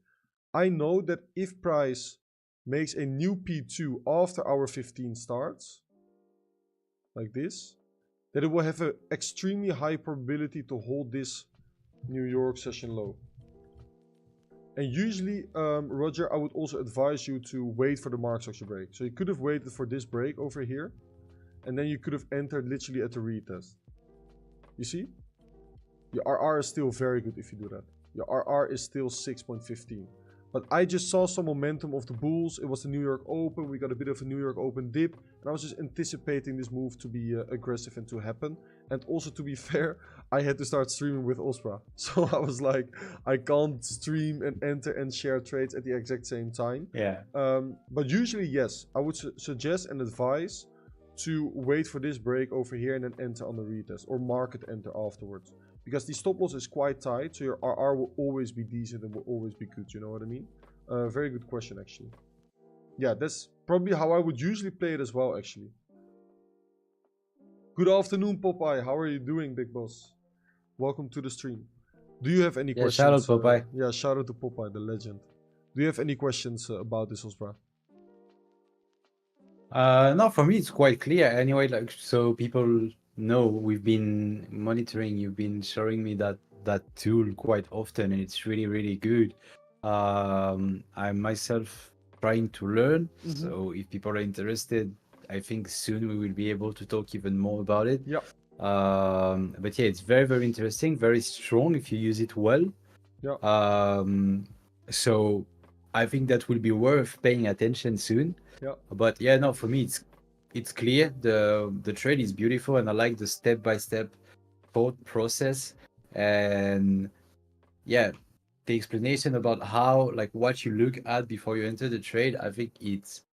I know that if price makes a new P2 after our 15 starts, like this, that it will have an extremely high probability to hold this New York session low. And usually, Roger, I would also advise you to wait for the mark structure break. So you could have waited for this break over here, and then you could have entered literally at the retest. You see? Your RR is still very good if you do that. Your RR is still 6.15. But I just saw some momentum of the bulls. It was the New York Open. We got a bit of a New York Open dip. And I was just anticipating this move to be aggressive and to happen. And also, to be fair, I had to start streaming with Osbrah. So I was like, I can't stream and enter and share trades at the exact same time. Yeah. But usually, yes, I would suggest and advise to wait for this break over here and then enter on the retest. Or market enter afterwards. Because the stop loss is quite tight, so your RR will always be decent and will always be good, you know what I mean? Very good question, actually. Yeah, that's probably how I would usually play it as well, actually. Good afternoon, Popeye. How are you doing, big boss? Welcome to the stream. Do you have any questions? Shout out, Popeye. Yeah, shout out to Popeye, the legend. Do you have any questions about this, Osbrah? No, for me, it's quite clear. Anyway, like, so people know we've been monitoring, you've been showing me that tool quite often, and it's really, really good. I'm myself trying to learn, so if people are interested, I think soon we will be able to talk even more about it. Yeah. But yeah, it's very, very interesting, very strong if you use it well. Yeah. So I think that will be worth paying attention soon. Yeah. But yeah, no, for me it's clear. The trade is beautiful, and I like the step-by-step thought process. And yeah, the explanation about how, like, what you look at before you enter the trade, I think it's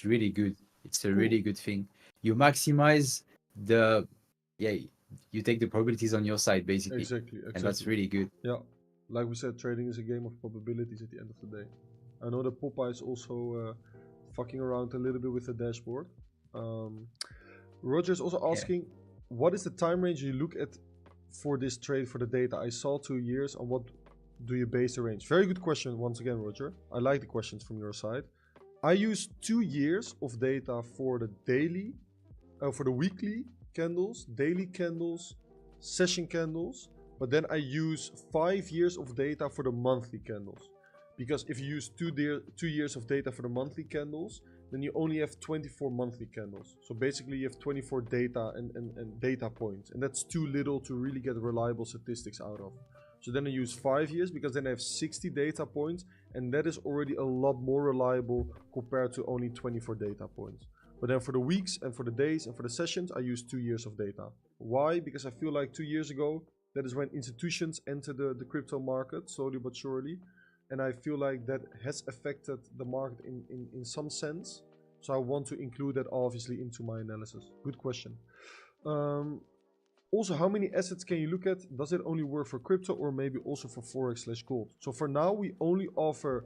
really good. It's a really good thing. You maximize you take the probabilities on your side, basically. Exactly. And that's really good. Yeah. Like we said, trading is a game of probabilities at the end of the day. I know that Popeye is also fucking around a little bit with the dashboard. Roger is also asking, what is the time range you look at for this trade for the data? I saw 2 years. On what do you base the range? Very good question once again, Roger. I like the questions from your side. I use 2 years of data for the daily, for the weekly candles, daily candles, session candles, but then I use 5 years of data for the monthly candles. Because if you use 2 years of data for the monthly candles, then you only have 24 monthly candles. So basically you have 24 data and data points, and that's too little to really get reliable statistics out of. So then I use 5 years, because then I have 60 data points, and that is already a lot more reliable compared to only 24 data points. But then for the weeks and for the days and for the sessions, I use 2 years of data. Why? Because I feel like 2 years ago, that is when institutions enter the crypto market, slowly but surely. And I feel like that has affected the market in some sense. So I want to include that obviously into my analysis. Good question. Also, how many assets can you look at? Does it only work for crypto or maybe also for Forex/gold? So for now, we only offer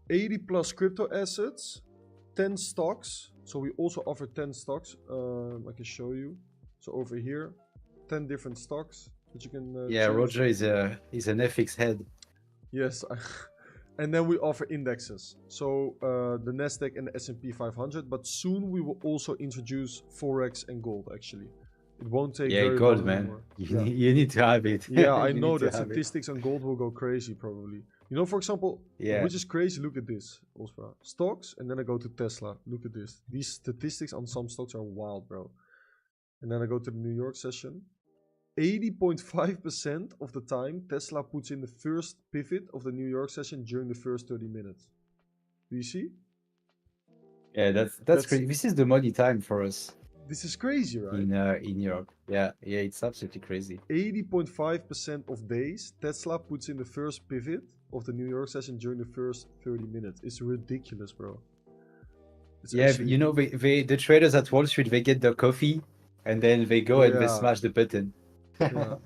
80 plus crypto assets, 10 stocks. So we also offer 10 stocks. I can show you. So over here, 10 different stocks that you can Yeah, choose. Roger is an FX head. Yes. And then we offer indexes. So the Nasdaq and the S&P 500. But soon we will also introduce Forex and gold, actually. It won't take very gold, long man. anymore. You need to have it. Yeah, I You know need to that have it. statistics on gold will go crazy probably. You know, for example, Yeah. which is crazy, look at this, Osbrah. Stocks, and then I go to Tesla. Look at this. These statistics on some stocks are wild, bro. And then I go to the New York session. 80.5% of the time, Tesla puts in the first pivot of the New York session during the first 30 minutes. Do you see? Yeah, that's crazy. This is the money time for us This is crazy, right? in Europe. Yeah, it's absolutely crazy. 80.5% of days, Tesla puts in the first pivot of the New York session during the first 30 minutes. It's ridiculous, bro. It's Yeah, actually... you know, the traders at Wall Street, they get their coffee and then they go and they smash the button. Yeah.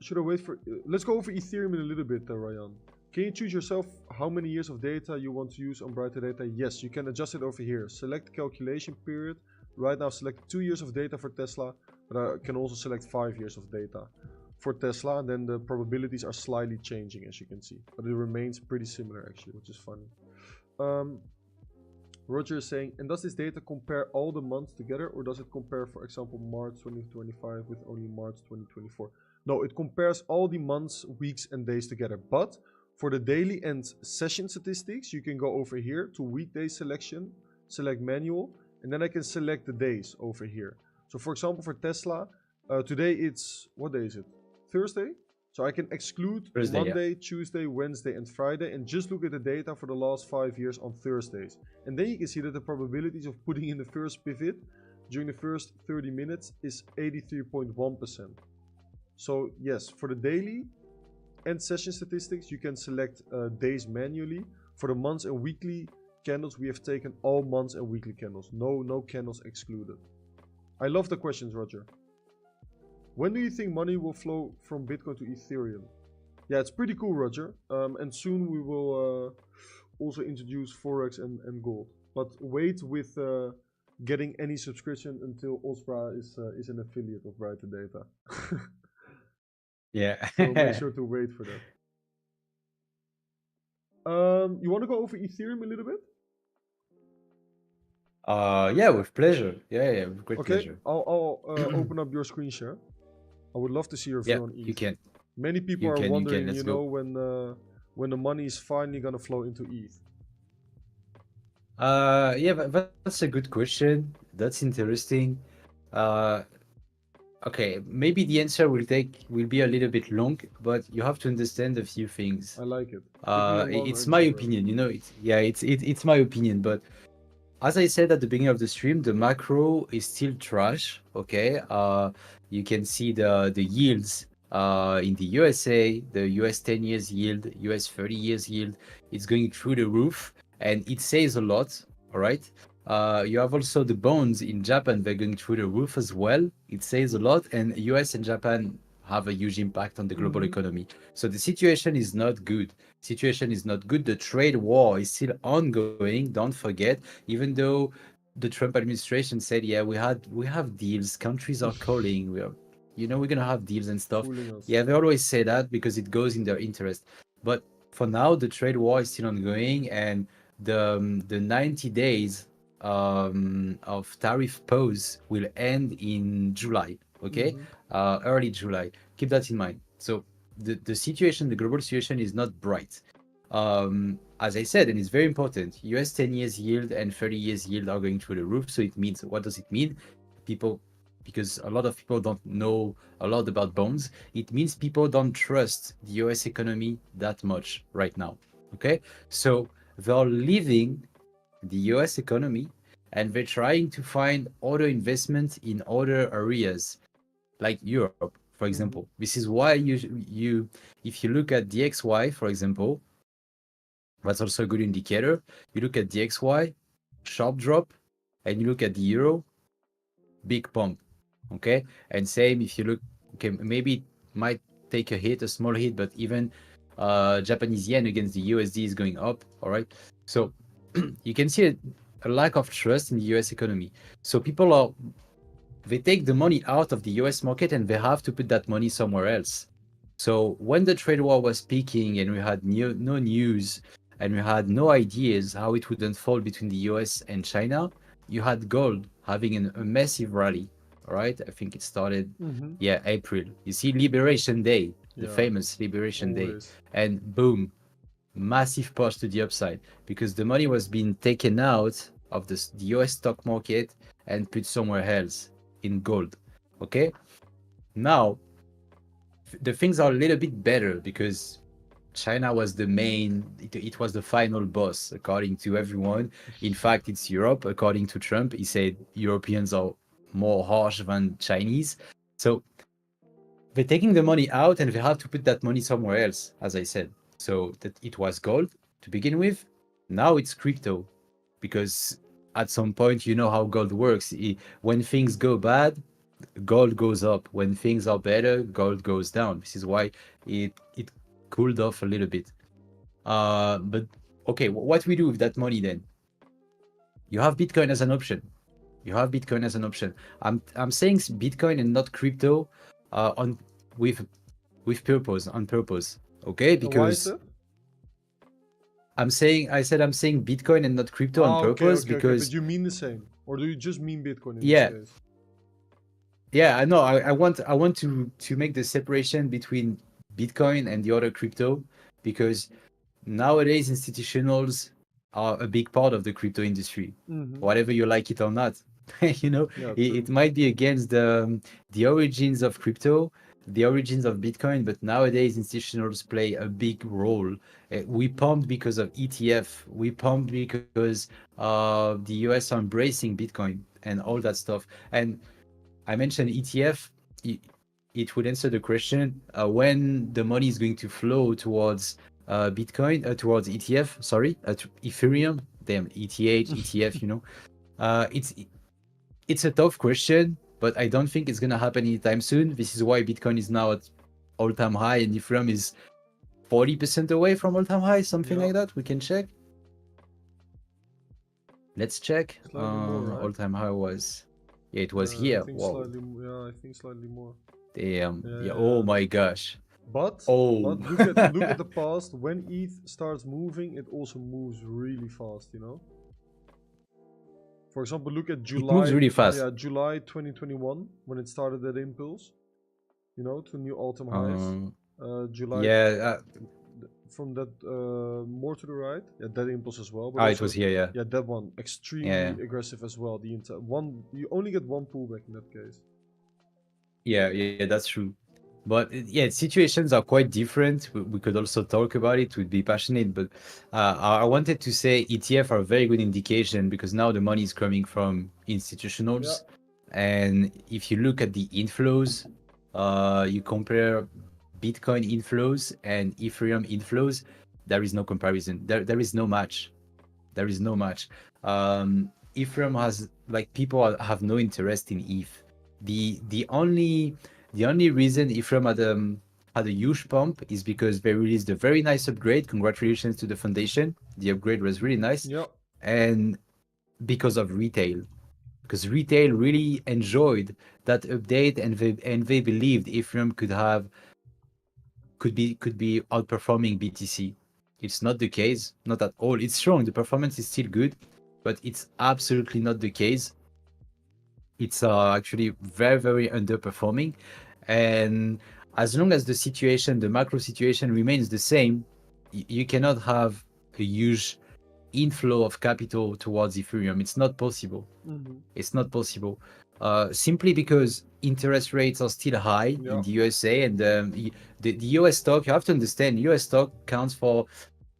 Should I wait for... let's go over Ethereum in a little bit, Ryan. Can you choose yourself how many years of data you want to use on Brighter Data? Yes, you can adjust it over here. Select calculation period. Right now, select 2 years of data for Tesla, but I can also select 5 years of data for Tesla, and then the probabilities are slightly changing, as you can see. But it remains pretty similar, actually, which is funny. Roger is saying, and does this data compare all the months together, or does it compare, for example, March 2025 with only March 2024? No, it compares all the months, weeks, and days together. But for the daily and session statistics, you can go over here to weekday selection, select manual, and then I can select the days over here. So for example, for Tesla, today it's, what day is it? Thursday? So I can exclude Thursday, Monday, yeah. Tuesday, Wednesday, and Friday, and just look at the data for the last 5 years on Thursdays. And then you can see that the probabilities of putting in the first pivot during the first 30 minutes is 83.1%. So yes, for the daily and session statistics, you can select days manually. For the months and weekly candles, we have taken all months and weekly candles. No candles excluded. I love the questions, Roger. When do you think money will flow from Bitcoin to Ethereum? Yeah, it's pretty cool, Roger. And soon we will also introduce Forex and gold. But wait with getting any subscription until Osbrah is an affiliate of Brighter Data. Yeah. So make sure to wait for that. You want to go over Ethereum a little bit? Yeah, with pleasure. Yeah, with great pleasure. I'll open up your screen share. I would love to see your view on ETH. You can. Many people are wondering, you know, when the money is finally gonna flow into ETH. Yeah, that's a good question. That's interesting. Okay, maybe the answer will be a little bit long, but you have to understand a few things. I like it. It's my opinion, you know. It's my opinion, but as I said at the beginning of the stream, the macro is still trash. Okay, you can see the yields in the USA, the US 10 years yield, US 30 years yield. It's going through the roof, and it says a lot. All right. You have also the bonds in Japan. They're going through the roof as well. It says a lot, and US and Japan have a huge impact on the global economy. So the situation is not good. The trade war is still ongoing. Don't forget, even though the Trump administration said, yeah, we have deals, countries are calling, we're gonna have deals and stuff. Fooling us. Yeah, they always say that because it goes in their interest. But for now, the trade war is still ongoing, and the 90 days of tariff pause will end in July. Okay, Mm-hmm. early July. Keep that in mind. So the situation, the global situation, is not bright. As I said, and it's very important, US 10 years yield and 30 years yield are going through the roof. So it means, what does it mean? People, because a lot of people don't know a lot about bonds, it means people don't trust the US economy that much right now. Okay. So they're leaving the US economy and they're trying to find other investment in other areas like Europe, for example. Mm-hmm. This is why you if you look at the XY, for example, that's also a good indicator. You look at the XY, sharp drop, and you look at the euro, big pump. Okay. And same if you look, okay, maybe it might take a hit, a small hit, but even Japanese yen against the USD is going up. All right. So you can see a lack of trust in the US economy. So people are, they take the money out of the US market and they have to put that money somewhere else. So when the trade war was peaking and we had no news and we had no ideas how it would unfold between the US and China, you had gold having a massive rally. All right. I think it started, Mm-hmm. yeah, April. You see, Liberation Day, the Yeah, famous Liberation Day, always. and boom, massive push to the upside because the money was being taken out of the US stock market and put somewhere else in gold. Okay. Now, the things are a little bit better because China was the main, it was the final boss, according to everyone. In fact, it's Europe. According to Trump, he said Europeans are more harsh than Chinese. So they're taking the money out and they have to put that money somewhere else, as I said. So that it was gold to begin with. Now it's crypto because at some point, you know how gold works. When things go bad, gold goes up. When things are better, gold goes down. This is why it cooled off a little bit. But okay, what we do with that money then? You have Bitcoin as an option. You have Bitcoin as an option. I'm saying Bitcoin and not crypto, on with purpose, on purpose. Okay, Why is because that? I'm saying Bitcoin and not crypto on Ah, okay, purpose okay, okay. But because you mean the same, or do you just mean Bitcoin in this yeah, case? yeah, I know. I want to make the separation between Bitcoin and the other crypto because nowadays institutionals are a big part of the crypto industry, Mm-hmm. whatever you like it or not. Yeah, It true. might be against the origins of crypto, the origins of Bitcoin, but nowadays institutionals play a big role. We pumped because of ETF. We pumped because the US are embracing Bitcoin and all that stuff. And I mentioned ETF. It would answer the question when the money is going to flow towards Bitcoin, towards ETF, sorry, Ethereum. Damn, ETH, ETF, it's a tough question, but I don't think it's going to happen anytime soon. This is why Bitcoin is now at all-time high and Ethereum is 40% away from all-time high, something Yeah, like that. We can check. Let's check. slightly more, right? All-time high was, yeah, it was I here. think Whoa. slightly. Yeah, I think slightly more. Damn. Yeah, Yeah. yeah, Oh yeah. my gosh. But Oh. look at the past. When ETH starts moving, it also moves really fast. You know. For example, look at It moves July. really fast. Yeah, July 2021 when it started that impulse. You know, to new all-time highs. Um, July yeah. from that more to the right. Yeah, that impulse as well. But Ah, it was also, here. Yeah. yeah, that one Yeah. extremely aggressive as well. The entire one, you only get one pullback in that case. Yeah. That's true. But yeah, situations are quite different. We could also talk about it. We'd be passionate, but I wanted to say ETF are a very good indication because now the money is coming from Yeah. institutionals, and if you look at the inflows, you compare Bitcoin inflows and Ethereum inflows, there is no comparison. There is no match. There is no match. Ethereum has, like, people have no interest in ETH. The only reason Ethereum had a huge pump is because they released a very nice upgrade. Congratulations to the foundation. The upgrade was really nice, Yeah. and because of retail, because retail really enjoyed that update, and they believed Ethereum could be outperforming BTC. It's not the case, not at all. It's strong. The performance is still good, but it's absolutely not the case. It's actually very underperforming, and as long as the situation, the macro situation remains the same, you cannot have a huge inflow of capital towards Ethereum. It's not possible. Mm-hmm. It's not possible. Simply because interest rates are still high Yeah. in the USA, and the US stock, you have to understand, US stock counts for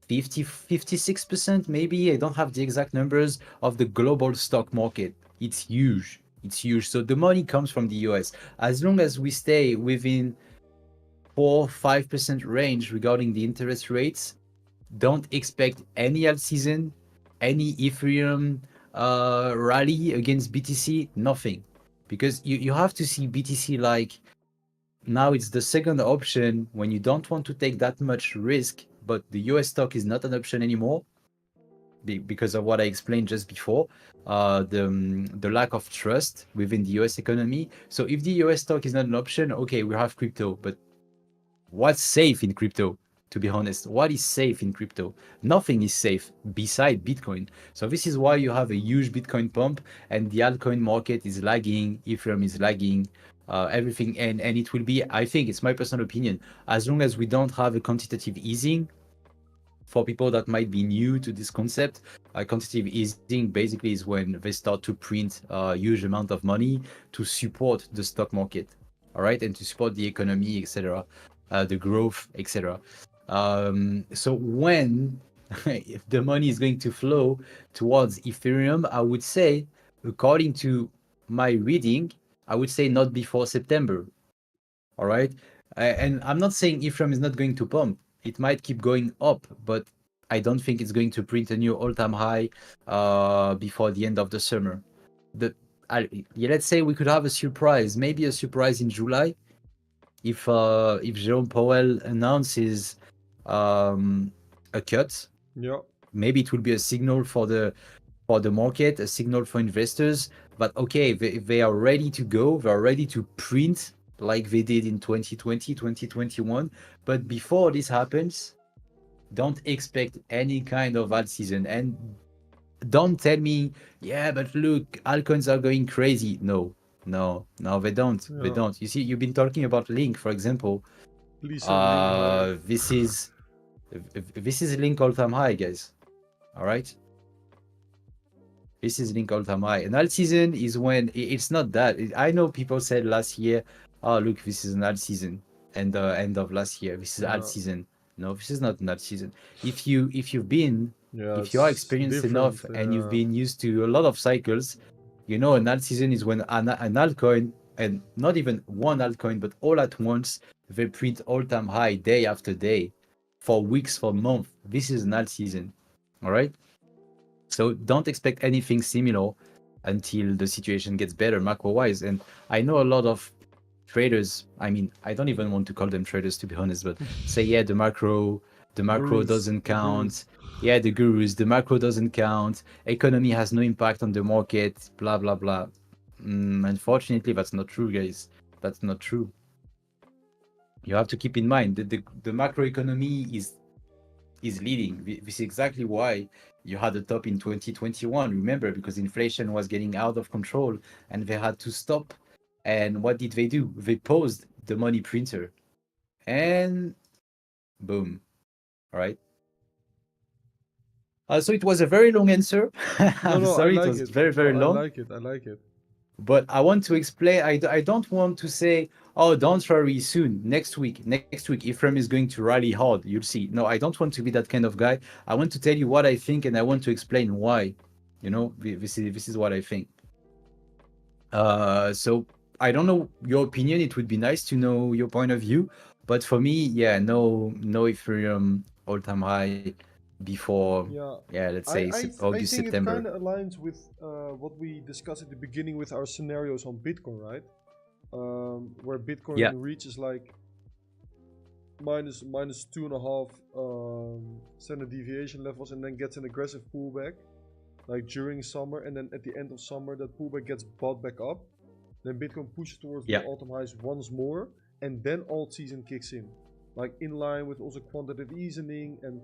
56% maybe. I don't have the exact numbers of the global stock market. It's huge. It's huge. So the money comes from the US. As long as we stay within 4-5% range regarding the interest rates, don't expect any alt season, any Ethereum rally against BTC, nothing. Because you have to see BTC like now it's the second option when you don't want to take that much risk, but the US stock is not an option anymore because of what I explained just before, the lack of trust within the US economy. So if the US stock is not an option, okay, we have crypto, but what's safe in crypto? To be honest, what is safe in crypto? Nothing is safe beside Bitcoin. So this is why you have a huge Bitcoin pump, and the altcoin market is lagging, Ethereum is lagging, everything, and it will be. I think it's my personal opinion. As long as we don't have a quantitative easing, for people that might be new to this concept, quantitative easing basically is when they start to print a huge amount of money to support the stock market, all right, and to support the economy, etc., the growth, etc. So when if the money is going to flow towards Ethereum, I would say, according to my reading, I would say not before September. All right. And I'm not saying Ethereum is not going to pump. It might keep going up, but I don't think it's going to print a new all-time high before the end of the summer. The yeah, let's say we could have a surprise, maybe a surprise in July, if Jerome Powell announces a cut. Yeah. Maybe it will be a signal for the market, a signal for investors. But okay, they are ready to go, they are ready to print like they did in 2020, 2021. But before this happens, don't expect any kind of alt season. And don't tell me, yeah, but look, altcoins are going crazy. No, they don't. They Yeah. don't. You see, you've been talking about Link, for example. Please send link higher. This is Link all-time high, guys. All right. This is Link all-time high. An alt season is when it's not that. I know people said last year, "Oh, look, this is an alt season," and end of last year, this is alt Yeah. season. No, this is not an alt season. If you've been, Yeah. if you are It's experienced different. enough and you've been used to a lot of cycles, you know an alt season is when an altcoin, and not even one altcoin, but all at once, they print all-time high day after day, for weeks, for months. This is an alt season. All right. So don't expect anything similar until the situation gets better macro-wise. And I know a lot of traders. I mean, I don't even want to call them traders, to be honest, but say, yeah, the macro Gurus. doesn't The count. gurus. Yeah, the gurus, the macro doesn't count. Economy has no impact on the market. Blah blah blah. Unfortunately, that's not true, guys. That's not true. You have to keep in mind that the macro economy is leading. This is exactly why you had a top in 2021. Remember, because inflation was getting out of control and they had to stop. And what did they do? They paused the money printer, and boom. All right. So it was a very long answer. No, I'm no, I sorry, it like was it. very, No, very I long. like it. I like it. But I want to explain. I don't want to say, oh, don't worry, soon, next week, Ephraim is going to rally hard. You'll see. No, I don't want to be that kind of guy. I want to tell you what I think, and I want to explain why. You know, this is what I think. So I don't know your opinion. It would be nice to know your point of view. But for me, yeah, no Ethereum all-time high before, Yeah. yeah, let's say I August, think it kind September. of aligns with what we discussed at the beginning with our scenarios on Bitcoin, right? Where Bitcoin Yeah, reaches like minus 2.5 standard deviation levels and then gets an aggressive pullback. like during summer, and then at the end of summer that pullback gets bought back up, then Bitcoin pushes towards Yeah. new all-time highs once more, and then alt season kicks in, like in line with also quantitative easing and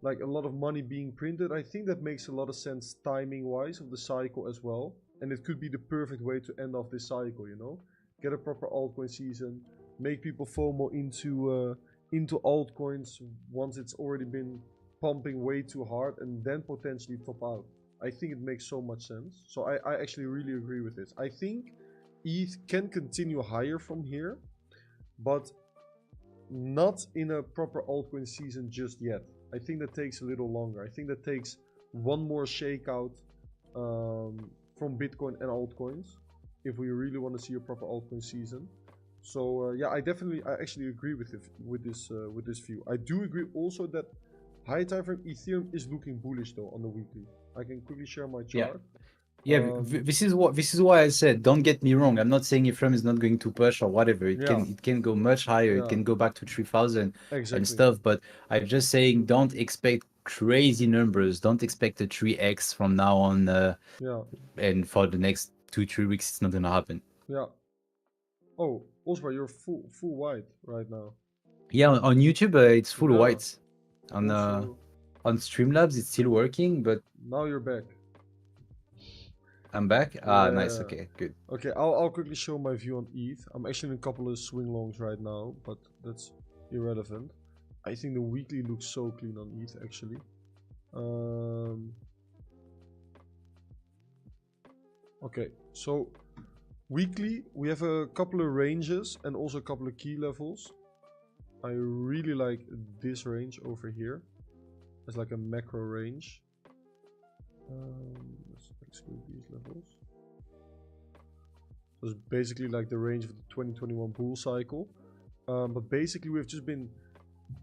like a lot of money being printed. I think that makes a lot of sense timing wise of the cycle as well, and it could be the perfect way to end off this cycle, you know, get a proper altcoin season, make people FOMO into altcoins once it's already been pumping way too hard, and then potentially top out. I think it makes so much sense. So I actually really agree with this. I think ETH can continue higher from here, but not in a proper altcoin season just yet. I think that takes a little longer. I think that takes one more shakeout from Bitcoin and altcoins if we really want to see a proper altcoin season. So yeah, I actually agree with this view. I do agree also that high time frame Ethereum is looking bullish though on the weekly. I can quickly share my chart. Yeah, this is why I said, don't get me wrong. I'm not saying Ethereum is not going to push or whatever. It can go much higher. It can go back to 3,000 and stuff. But I'm just saying, don't expect crazy numbers. Don't expect a 3x from now on. And for the next 2-3 weeks, it's not gonna happen. Yeah. Oh, Osbrah, you're full white right now. Yeah, on YouTube it's full white. On Streamlabs it's still working, but now you're back. I'm back. Nice. Okay, good. Okay, I'll quickly show my view on ETH. I'm actually in a couple of swing longs right now, but that's irrelevant. I think the weekly looks so clean on ETH actually. Okay, so weekly we have a couple of ranges and also a couple of key levels. I really like this range over here. It's like a macro range. Let's exclude these levels. So it's basically like the range of the 2021 bull cycle. But basically we've just been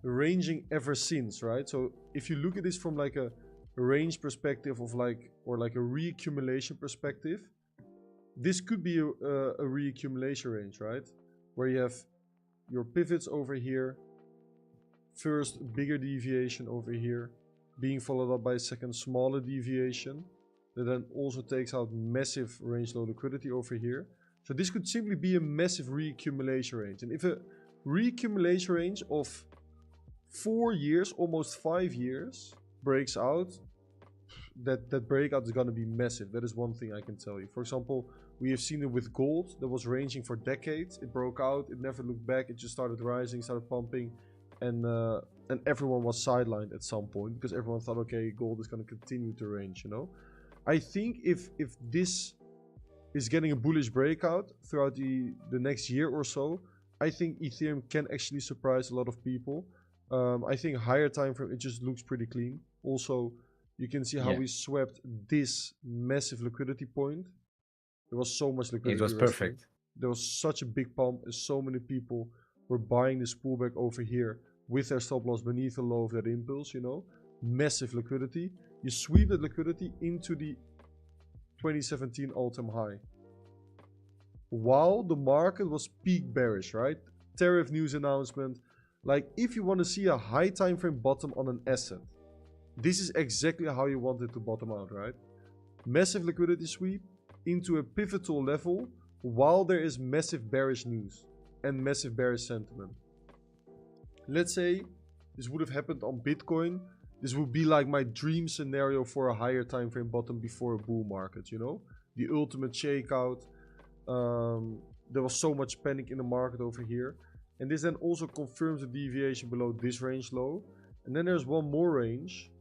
ranging ever since, right? So if you look at this from like a range perspective of like, or like a reaccumulation perspective, this could be a reaccumulation range, right? Where you have your pivots over here, first bigger deviation over here, being followed up by a second smaller deviation that then also takes out massive range low liquidity over here. So this could simply be a massive reaccumulation range. And if a reaccumulation range of 4 years, almost 5 years breaks out, that breakout is going to be massive. That is one thing I can tell you. For example, we have seen it with gold that was ranging for decades. It broke out, it never looked back, it just started rising, started pumping, and everyone was sidelined at some point because everyone thought, okay, gold is going to continue to range, you know. I think if this is getting a bullish breakout throughout the next year or so, I think Ethereum can actually surprise a lot of people. I think higher time frame, it just looks pretty clean. Also, you can see how we swept this massive liquidity point. There was so much liquidity. It was perfect. There was such a big pump and so many people were buying this pullback over here with their stop loss beneath the low of that impulse, you know. Massive liquidity. You sweep that liquidity into the 2017 all-time high. While the market was peak bearish, right? Tariff news announcement. Like, if you want to see a high time frame bottom on an asset, this is exactly how you want it to bottom out, right? Massive liquidity sweep into a pivotal level while there is massive bearish news and massive bearish sentiment. Let's say this would have happened on Bitcoin. This would be like my dream scenario for a higher time frame bottom before a bull market, you know? The ultimate shakeout. There was so much panic in the market over here. And this then also confirms the deviation below this range low. And then there's one more range,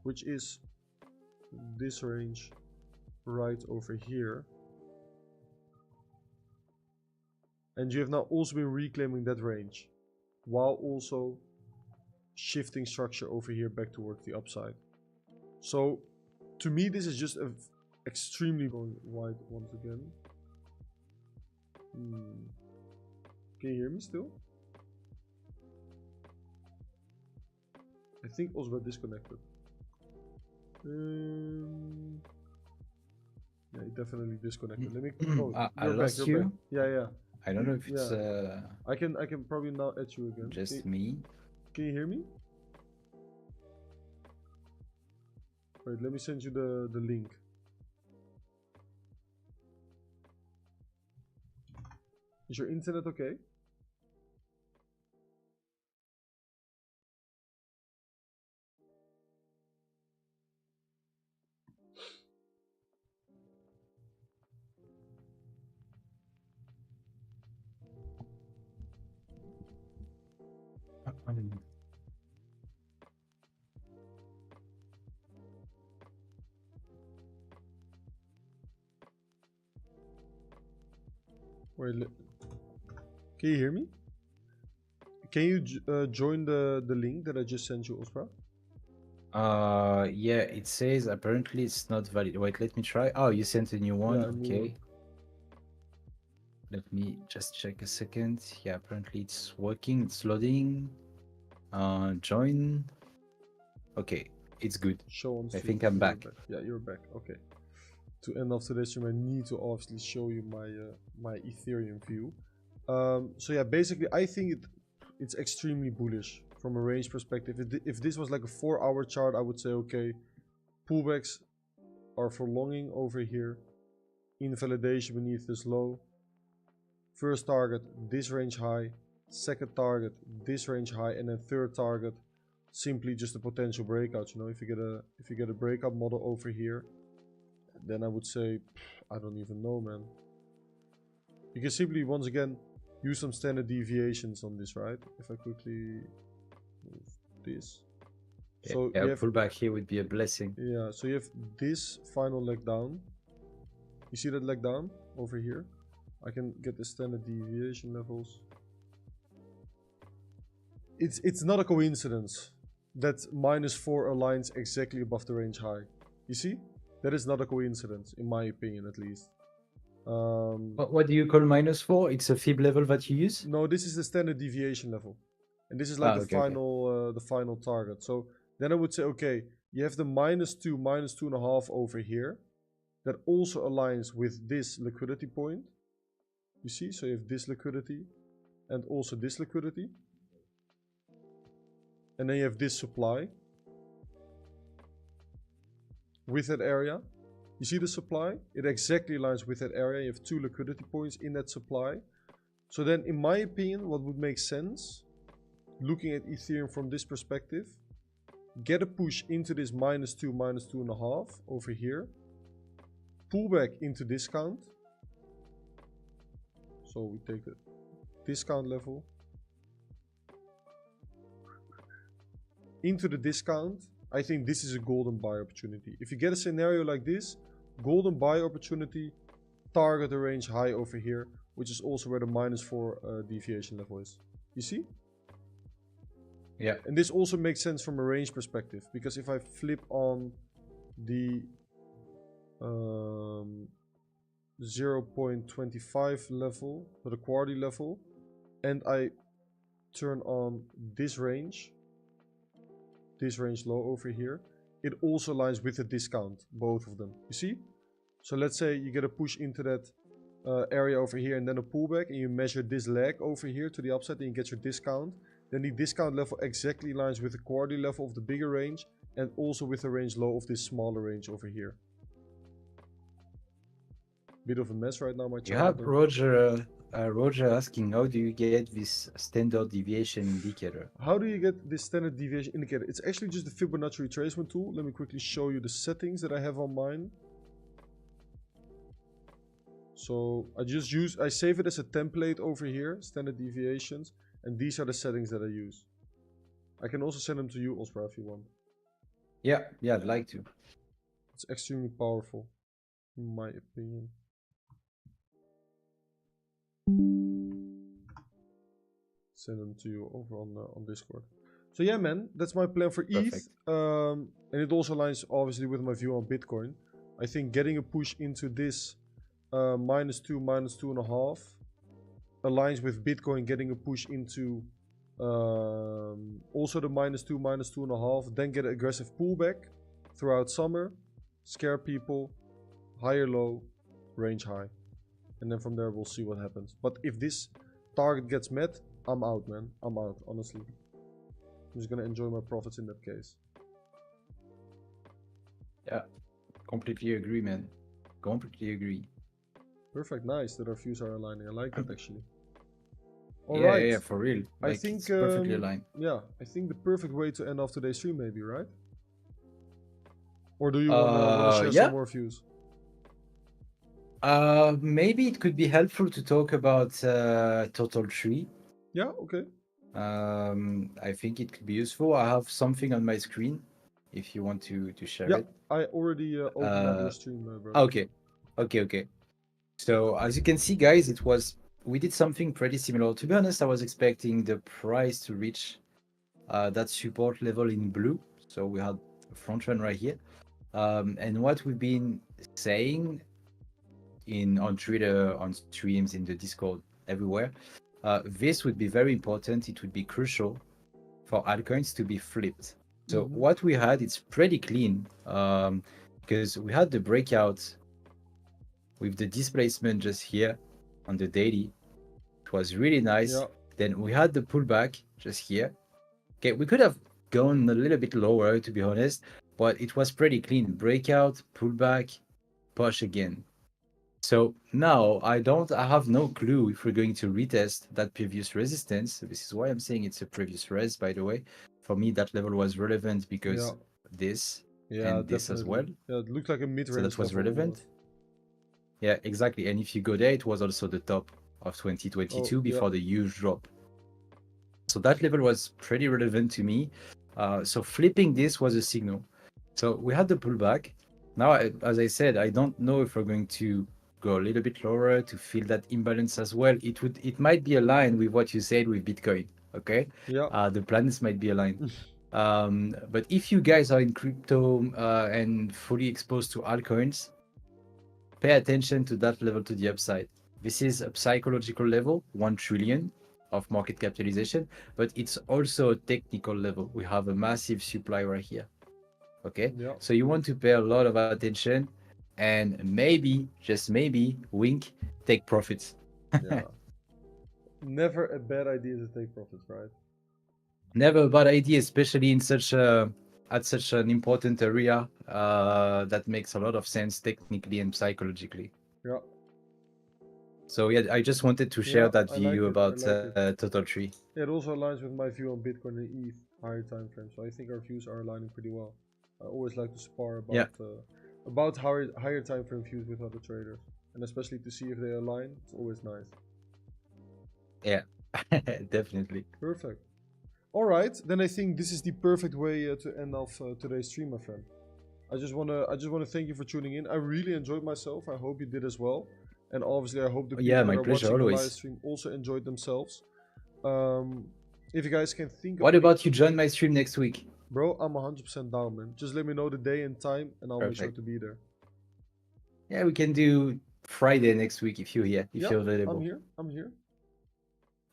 which is this range right over here. And you have now also been reclaiming that range while also shifting structure over here back towards the upside. So to me, this is just a extremely going wide once again. Can you hear me still? I think Osbrah disconnected. Yeah, he definitely disconnected. Let me. Oh, I lost you. Back. Yeah. I don't know if it's. I can probably now add you again. Just me. Can you hear me? Wait, let me send you the link. Is your internet okay? Wait, can you hear me? Can you join the link that I just sent you, Osbrah? Yeah, it says apparently it's not valid. Wait, let me try. Oh, you sent a new one. Yeah, a new Okay. one. Let me just check a second. Yeah, apparently it's working. It's loading. Join. Okay, it's good. Show on I stream. think I'm Okay, back. Yeah, you're back. Okay. To end off today's stream, I need to obviously show you my my Ethereum view. So yeah, basically, I think it's extremely bullish from a range perspective. If this was like a 4-hour chart, I would say okay, pullbacks are for longing over here, invalidation beneath this low. First target, this range high. Second target, this range high, and then third target, simply just a potential breakout. You know, if you get a breakout model over here, then I would say, I don't even know, man. You can simply, once again, use some standard deviations on this, right? If I quickly move this. So yeah, you have, pullback here would be a blessing. yeah, so you have this final leg down. You see that leg down over here? I can get the standard deviation levels. It's not a coincidence that -4 aligns exactly above the range high. You see? That is not a coincidence, in my opinion, at least. What do you call -4? It's a fib level that you use? No, this is the standard deviation level, and this is like the final target. So then I would say, okay, you have the -2, -2.5 over here, that also aligns with this liquidity point. You see, so you have this liquidity, and also this liquidity, and then you have this supply with that area. You see the supply? It exactly aligns with that area. You have 2 liquidity points in that supply. So then, in my opinion, what would make sense, looking at Ethereum from this perspective, get a push into this -2, -2.5 over here, pull back into discount. So we take the discount level, into the discount. I think this is a golden buy opportunity. If you get a scenario like this, golden buy opportunity, target the range high over here, which is also where the -4 deviation level is. You see? Yeah. And this also makes sense from a range perspective, because if I flip on the 0.25 level, the quarterly level, and I turn on this range low over here, it also aligns with the discount, both of them. You see? So let's say you get a push into that area over here and then a pullback, and you measure this leg over here to the upside and you get your discount. Then the discount level exactly aligns with the quarterly level of the bigger range and also with the range low of this smaller range over here. Bit of a mess right now, my chart. You have Roger asking, how do you get this standard deviation indicator? How do you get this standard deviation indicator? It's actually just the Fibonacci retracement tool. Let me quickly show you the settings that I have on mine. So I save it as a template over here, standard deviations, and these are the settings that I use. I can also send them to you, Osbrah, if you want. Yeah, I'd like to. It's extremely powerful, in my opinion. Send them to you over on Discord. So yeah, man, that's my plan for ETH. And it also aligns obviously with my view on Bitcoin. I think getting a push into this -2, -2.5 aligns with Bitcoin getting a push into also the -2, -2.5. Then get an aggressive pullback throughout summer, scare people, higher low, range high, and then from there we'll see what happens. But if this target gets met, I'm out, man. I'm out, honestly. I'm just gonna enjoy my profits in that case. Yeah, completely agree, man. Completely agree. Perfect, nice that our views are aligning. I like that actually. All Yeah, right. yeah, for real. I Like think it's perfectly aligned. yeah, I think the perfect way to end off today's stream maybe, right? Or do you wanna share some Yeah. more views? Maybe it could be helpful to talk about total tree. Yeah, okay. I think it could be useful. I have something on my screen if you want to share Yeah, it. I already opened up your stream, brother. Okay. Okay. So as you can see, guys, we did something pretty similar. To be honest, I was expecting the price to reach that support level in blue. So we had a front run right here. And what we've been saying on Twitter, on streams, in the Discord, everywhere, this would be very important. It would be crucial for altcoins to be flipped. So what we had, it's pretty clean because we had the breakout with the displacement just here on the daily. It was really nice. Yeah. Then we had the pullback just here. Okay, we could have gone a little bit lower to be honest, but it was pretty clean. Breakout, pullback, push again. So now I have no clue if we're going to retest that previous resistance. This is why I'm saying it's a previous res, by the way. For me, that level was relevant because this and this as well. Yeah, it looked like a mid-range So that was level relevant. almost. Yeah, exactly. And if you go there, it was also the top of 2022 before the huge drop. So that level was pretty relevant to me. So flipping this was a signal. So we had the pullback. Now, as I said, I don't know if we're going to go a little bit lower to feel that imbalance as well. It might be aligned with what you said with Bitcoin. Okay. Yeah. The planets might be aligned. But if you guys are in crypto and fully exposed to altcoins, pay attention to that level to the upside. This is a psychological level, 1 trillion of market capitalization, but it's also a technical level. We have a massive supply right here. Okay. Yeah. So you want to pay a lot of attention and maybe, just maybe, wink, take profits. Yeah. Never a bad idea to take profits, right? Never a bad idea, especially in at such an important area that makes a lot of sense technically and psychologically. Yeah. So yeah, I just wanted to share that view about Total Tree. It also aligns with my view on Bitcoin and ETH higher time frame. So I think our views are aligning pretty well. I always like to spar about higher time frame views with other traders, and especially to see if they align. It's always nice. Yeah, definitely. Perfect. All right, then I think this is the perfect way to end off today's stream, my friend. I just wanna thank you for tuning in. I really enjoyed myself. I hope you did as well. And obviously, I hope the people that are watching the live stream also enjoyed themselves. If you guys can think of... What about you join my stream next week? Bro, I'm 100% down, man. Just let me know the day and time, and I'll make sure to be there. Yeah, we can do Friday next week if you're here, if you're available. I'm here.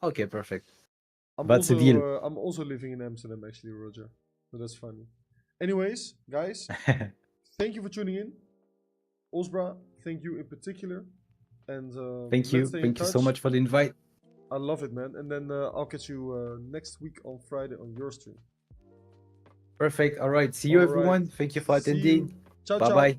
Okay, perfect. That's a deal. I'm also living in Amsterdam, actually, Roger. So that's funny. Anyways, guys, thank you for tuning in. Osbrah, thank you in particular. And thank you so much for the invite. I love it, man. And then I'll catch you next week on Friday on your stream. Perfect. All right. See you, everyone. Thank you for attending. Ciao, bye.